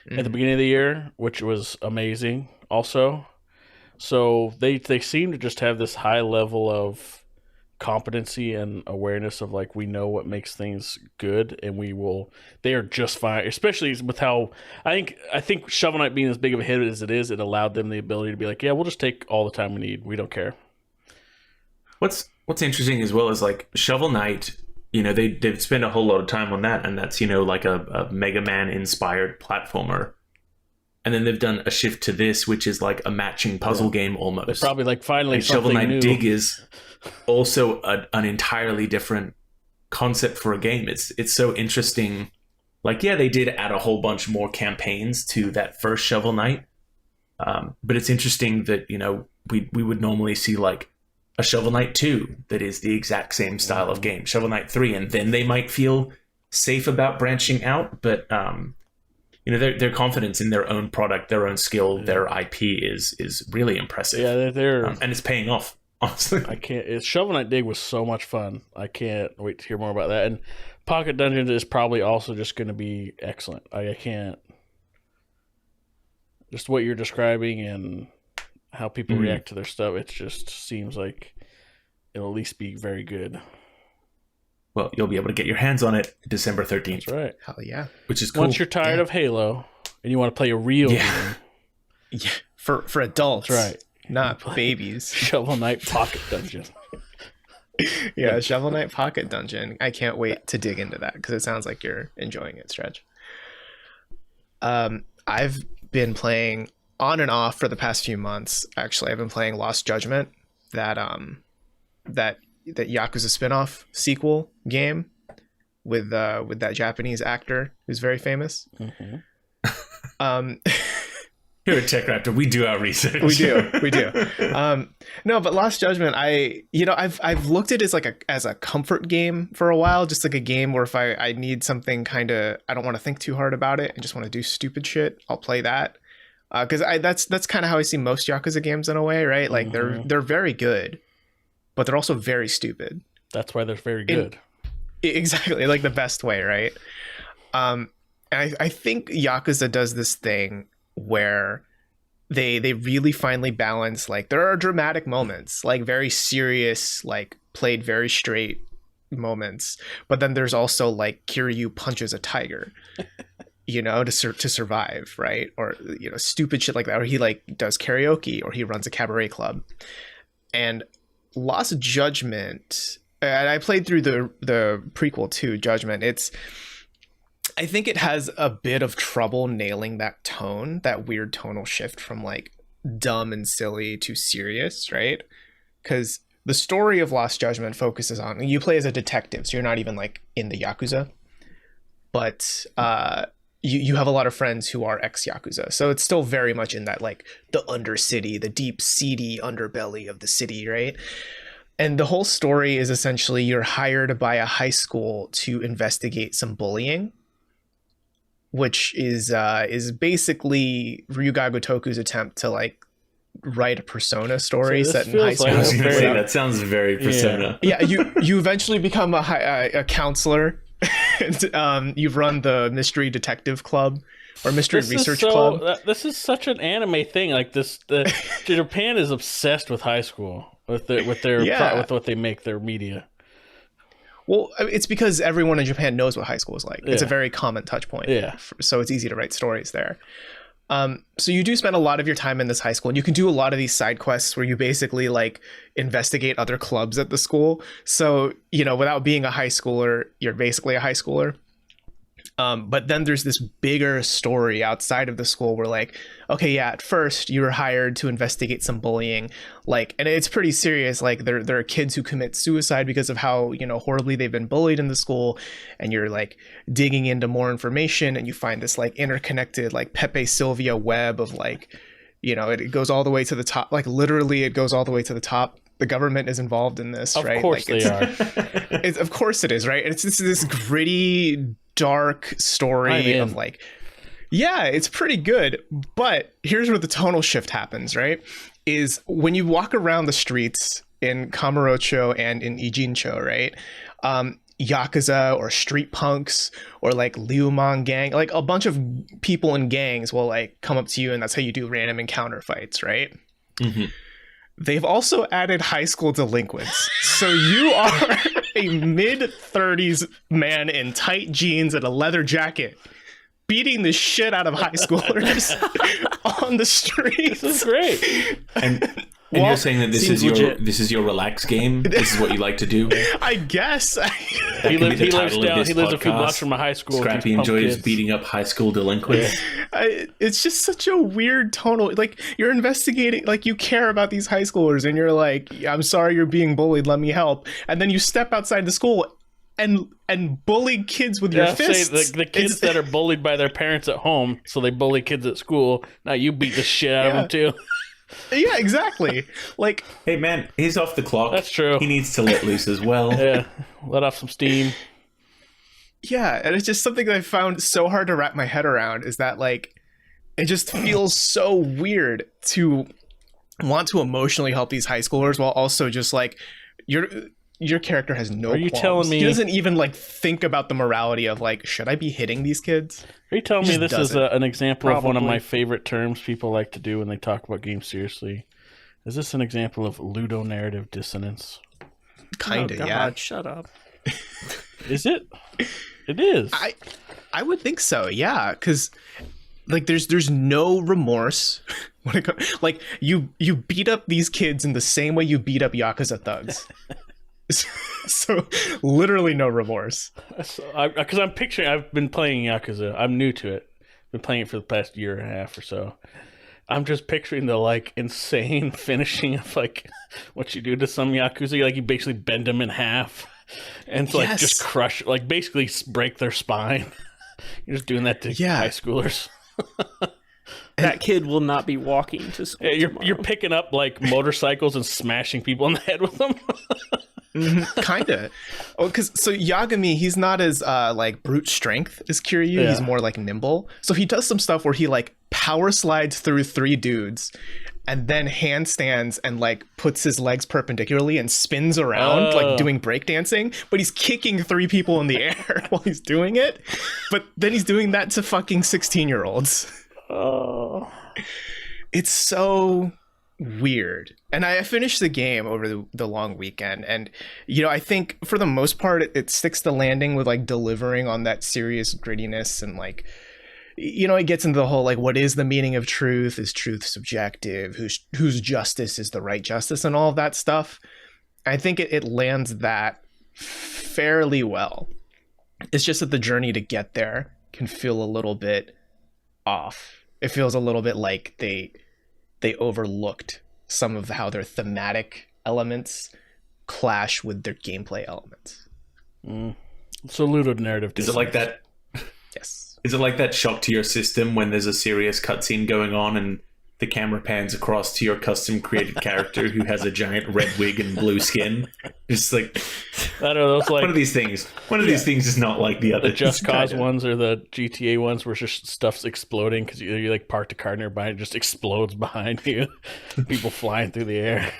at the beginning of the year, which was amazing also. So they seem to just have this high level of competency and awareness of like, we know what makes things good, and they are just fine, especially with how I think Shovel Knight being as big of a hit as it is, it allowed them the ability to be like, yeah, we'll just take all the time we need. We don't care. What's interesting as well is like Shovel Knight, they've spent a whole lot of time on that, and that's, like a Mega Man inspired platformer. And then they've done a shift to this, which is like a matching puzzle game almost. They're probably like finally and something Shovel Knight new. Dig is also an entirely different concept for a game. It's so interesting. Like, yeah, they did add a whole bunch more campaigns to that first Shovel Knight. But it's interesting that, we would normally see like a Shovel Knight 2 that is the exact same style of game, Shovel Knight 3, and then they might feel safe about branching out. But their confidence in their own product, their own skill, their IP is really impressive. Yeah, they're and it's paying off. Honestly, Shovel Knight Dig was so much fun. I can't wait to hear more about that. And Pocket Dungeons is probably also just going to be excellent. I can't. Just what you're describing and how people react to their stuff, it just seems like it'll at least be very good. Well, you'll be able to get your hands on it December 13th. That's right. Hell yeah. Which is cool. Once you're tired of Halo and you want to play a real game. Yeah. For adults. That's right. Not babies. Shovel Knight Pocket Dungeon. Yeah, Shovel Knight Pocket Dungeon. I can't wait to dig into that because it sounds like you're enjoying it, Stretch. I've been playing on and off for the past few months. Actually, I've been playing Lost Judgment, that Yakuza spin-off sequel game with that Japanese actor who's very famous. Here at TechRaptor, we do our research. We do. No, but Lost Judgment, I've looked at it as a comfort game for a while, just like a game where if I need something kind of, I don't want to think too hard about it and just want to do stupid shit, I'll play that. Because that's kind of how I see most Yakuza games in a way, right? Like they're very good, but they're also very stupid. That's why they're very good. Exactly, like the best way, right? And I think Yakuza does this thing where they really finally balance, like there are dramatic moments, like very serious, like played very straight moments, but then there's also like Kiryu punches a tiger to survive, right? Or stupid shit like that, or he like does karaoke, or he runs a cabaret club. And Lost Judgment, and I played through the prequel to Judgment, I think it has a bit of trouble nailing that tone, that weird tonal shift from like dumb and silly to serious, right? Because the story of Lost Judgment focuses on, you play as a detective, so you're not even like in the Yakuza, but you have a lot of friends who are ex-Yakuza, so it's still very much in that like the undercity, the deep seedy underbelly of the city, right? And the whole story is essentially you're hired by a high school to investigate some bullying, which is basically Ryuga Gotoku's attempt to like write a Persona story set in high school. That sounds very Persona. Yeah, you eventually become a counselor. And, you've run the mystery detective club or mystery research club. This is such an anime thing. Like this, Japan is obsessed with high school with what they make their media. Well, it's because everyone in Japan knows what high school is like. It's a very common touch point. Yeah. So it's easy to write stories there. So you do spend a lot of your time in this high school, and you can do a lot of these side quests where you basically like investigate other clubs at the school. So, without being a high schooler, you're basically a high schooler. But then there's this bigger story outside of the school where like, okay, yeah, at first you were hired to investigate some bullying, like, and it's pretty serious. Like there are kids who commit suicide because of how, you know, horribly they've been bullied in the school, and you're like digging into more information, and you find this like interconnected like Pepe Sylvia web of like, you know, it goes all the way to the top. Like literally, it goes all the way to the top. The government is involved in this, right? Of course like, they are. Of course it is, right? And it's this gritty, dark story of like, yeah, it's pretty good. But here's where the tonal shift happens, right? Is when you walk around the streets in Kamurocho and in Ijincho, right? Yakuza or street punks or like Liuman gang, like a bunch of people in gangs will like come up to you, and that's how you do random encounter fights, right? Mm-hmm. They've also added high school delinquents. So you are a mid-30s man in tight jeans and a leather jacket beating the shit out of high schoolers on the streets. This is great. And you're saying that this is your relax game? This is what you like to do? I guess. He lives a few blocks from a high school. Scrappy enjoys beating up high school delinquents. It's just such a weird tonal. Like, you're investigating, like, you care about these high schoolers, and you're like, I'm sorry you're being bullied, let me help. And then you step outside the school and bully kids with your fists. The kids that are bullied by their parents at home, so they bully kids at school. Now you beat the shit out of them too. Yeah, exactly. Like, hey man, he's off the clock. That's true. He needs to let loose as well. Yeah, let off some steam. Yeah, and it's just something that I found so hard to wrap my head around, is that like, it just feels so weird to want to emotionally help these high schoolers while also just like, your character has no Are you qualms. telling me he doesn't even like think about the morality of like, should I be hitting these kids? Are you telling me this is an example of one of my Probably. favorite terms people like to do when they talk about games seriously? Is this an example of ludonarrative dissonance? Kinda, Oh, God, yeah. shut up. Is it? It is. I would think so, yeah, because like there's no remorse when it comes, like you beat up these kids in the same way you beat up Yakuza thugs. So literally no remorse. Because I'm picturing, I've been playing Yakuza. I'm new to it. Been playing it for the past year and a half or so. I'm just picturing the like insane finishing of like what you do to some Yakuza. Like you basically bend them in half and like Yes. just crush, like basically break their spine. You're just doing that to high schoolers. That kid will not be walking to school. Yeah, you're picking up like motorcycles and smashing people in the head with them. Kinda. Oh, because so Yagami, he's not as like brute strength as Kiryu. Yeah. He's more like nimble. So he does some stuff where he like power slides through 3 dudes and then handstands and like puts his legs perpendicularly and spins around like doing breakdancing, but he's kicking 3 people in the air while he's doing it. But then he's doing that to fucking 16-year-olds. Oh. It's so weird. And I finished the game over the long weekend, and you know, I think for the most part it sticks the landing with like delivering on that serious grittiness, and like, you know, it gets into the whole like, what is the meaning of truth? Is truth subjective? Whose justice is the right justice, and all of that stuff. I think it lands that fairly well. It's just that the journey to get there can feel a little bit off. It feels a little bit like they overlooked some of how their thematic elements clash with their gameplay elements. So ludonarrative. Is it like that? Yes. Is it like that shock to your system when there's a serious cutscene going on and the camera pans across to your custom created character who has a giant red wig and blue skin? Just like, I don't know. It's like one of these things. One of these things is not like the other. the Just Cause kinda. ones or the GTA ones where just stuff's exploding because you like parked a car nearby and it just explodes behind you. People flying through the air.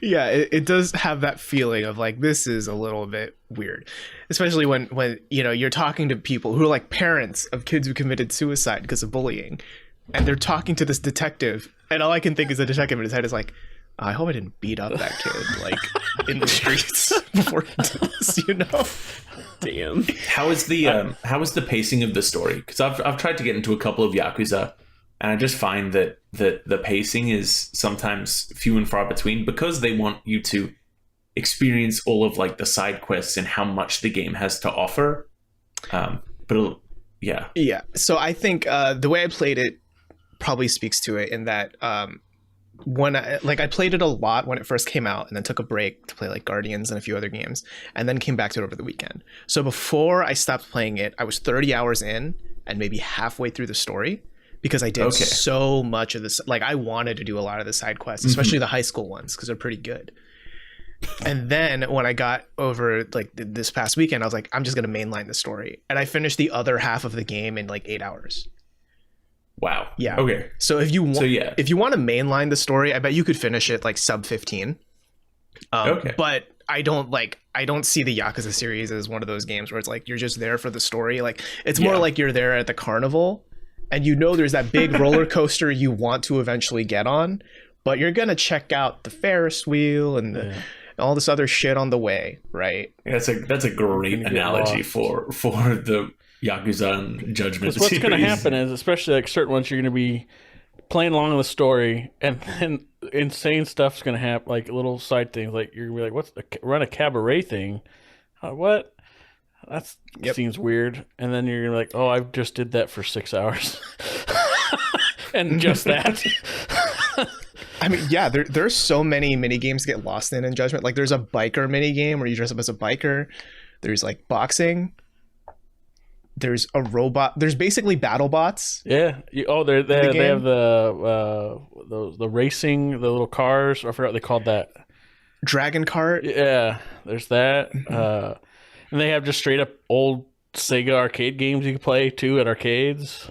Yeah, it does have that feeling of like, this is a little bit weird, especially when you know, you're talking to people who are like parents of kids who committed suicide because of bullying, and they're talking to this detective, and all I can think is the detective in his head is like, I hope I didn't beat up that kid like in the streets before he did this, you know? Damn. How is the pacing of the story? Because I've tried to get into a couple of Yakuza, and I just find that the pacing is sometimes few and far between, because they want you to experience all of like the side quests and how much the game has to offer. Yeah. Yeah. So I think the way I played it probably speaks to it in that when I played it a lot when it first came out and then took a break to play like Guardians and a few other games and then came back to it over the weekend. So before I stopped playing it, I was 30 hours in and maybe halfway through the story because I did so much of this. Like I wanted to do a lot of the side quests, especially the high school ones because they're pretty good. And then when I got over like this past weekend, I was like, I'm just going to mainline the story. And I finished the other half of the game in like 8 hours. Wow. Yeah. Okay. So if you want to mainline the story, I bet you could finish it like sub 15. But I don't see the Yakuza series as one of those games where it's like you're just there for the story. Like it's more like you're there at the carnival and you know there's that big roller coaster you want to eventually get on, but you're going to check out the Ferris wheel and all this other shit on the way, right? That's a great analogy for the Yakuza and Judgment. What's going to happen is, especially like certain ones, you're going to be playing along in the story, and then insane stuff's going to happen, like little side things, like you're going to be like, run a cabaret thing? What? That seems weird. And then you're like, oh, I just did that for 6 hours. And just that. I mean, yeah, there's so many mini games to get lost in Judgment. Like there's a biker mini game where you dress up as a biker. There's like boxing. There's a robot. There's basically battle bots. Yeah. They have the racing, the little cars. I forgot what they called that. Dragon Kart. Yeah. There's that. And they have just straight up old Sega arcade games you can play too at arcades.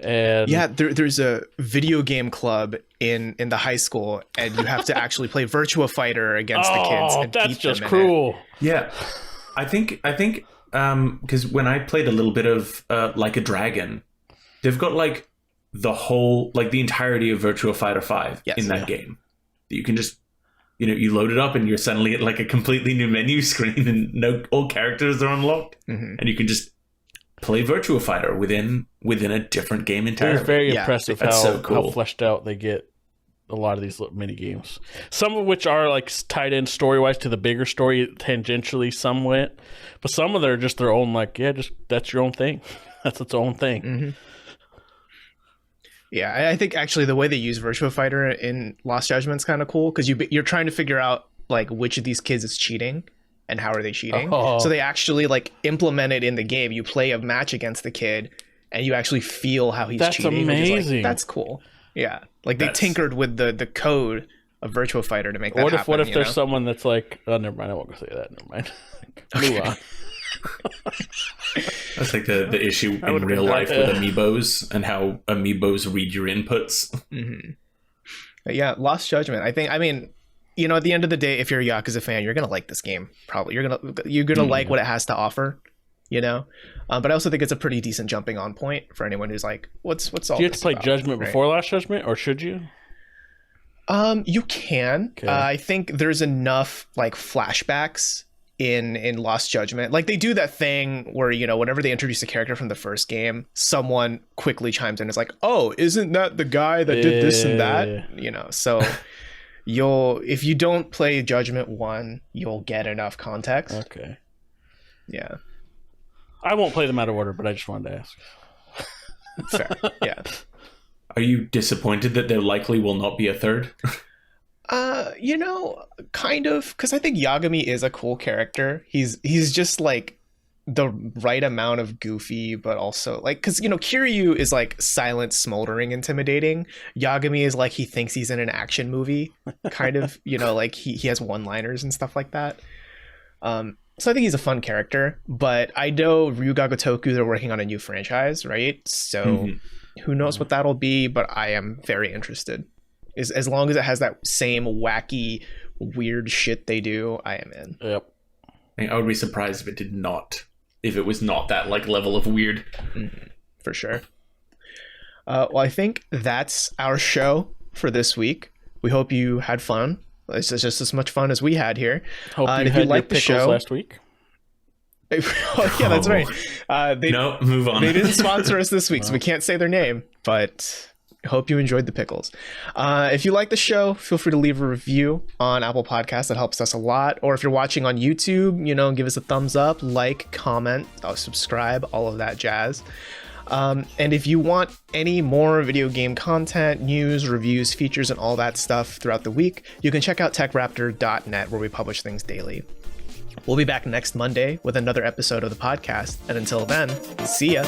And yeah, there's a video game club in the high school, and you have to actually play Virtua Fighter against the kids. And that's beat just them cruel. Yeah, I think because when I played a little bit of Like a Dragon, they've got like the whole, like the entirety of Virtua Fighter 5 in that game. You can just, you load it up and you're suddenly at like a completely new menu screen and all characters are unlocked, and you can just play Virtua Fighter within a different game entirely. It's very impressive how cool. fleshed out they get a lot of these little mini games. Some of which are like tied in story wise to the bigger story tangentially somewhat, but some of them are just their own. Like just that's your own thing. That's its own thing. Mm-hmm. Yeah, I think actually the way they use Virtua Fighter in Lost Judgment is kind of cool because you're trying to figure out like which of these kids is cheating. And how are they cheating? So they actually like implement it in the game. You play a match against the kid, and you actually feel how he's cheating. That's amazing. Like, that's cool. Yeah, like they tinkered with the code of Virtua Fighter to make that happen. What if there's someone that's like, oh, never mind, I won't go say that. Never mind. Move on. That's like the issue in real life with amiibos and how amiibos read your inputs. Mm-hmm. Yeah, Lost Judgment. I mean. At the end of the day, if you're a Yakuza fan, you're gonna like this game. Probably you're gonna like what it has to offer. But I also think it's a pretty decent jumping on point for anyone who's like, what's all? Do you have to play Judgment before Last Judgment, or should you? You can. Okay. I think there's enough like flashbacks in Lost Judgment. Like they do that thing where whenever they introduce a character from the first game, someone quickly chimes in. It's like, oh, isn't that the guy that did this and that? So. If you don't play Judgment 1, you'll get enough context. Okay. Yeah. I won't play them out of order, but I just wanted to ask. Fair. Yeah. Are you disappointed that there likely will not be a third? Kind of, because I think Yagami is a cool character. He's just like the right amount of goofy, but also like, because Kiryu is like silent, smoldering, intimidating. Yagami is like he thinks he's in an action movie, kind of. Like he has one-liners and stuff like that. So I think he's a fun character, but I know Ryuga Gotoku, they're working on a new franchise, right? So who knows what that'll be, but I am very interested. As long as it has that same wacky, weird shit they do, I am in. Yep. I would be surprised if it did not. If it was not that like level of weird. For sure. Well, I think that's our show for this week. We hope you had fun. It's just as much fun as we had here. Hope you had your pickles last week. Oh, yeah, that's right. No, move on. They didn't sponsor us this week, so we can't say their name. But Hope you enjoyed the pickles. If you like the show, feel free to leave a review on Apple Podcasts. That helps us a lot. Or if you're watching on YouTube, give us a thumbs up, like, comment, subscribe, all of that jazz. And if you want any more video game content, news, reviews, features, and all that stuff throughout the week, you can check out TechRaptor.net, where we publish things daily. We'll be back next Monday with another episode of the podcast. And until then, see ya.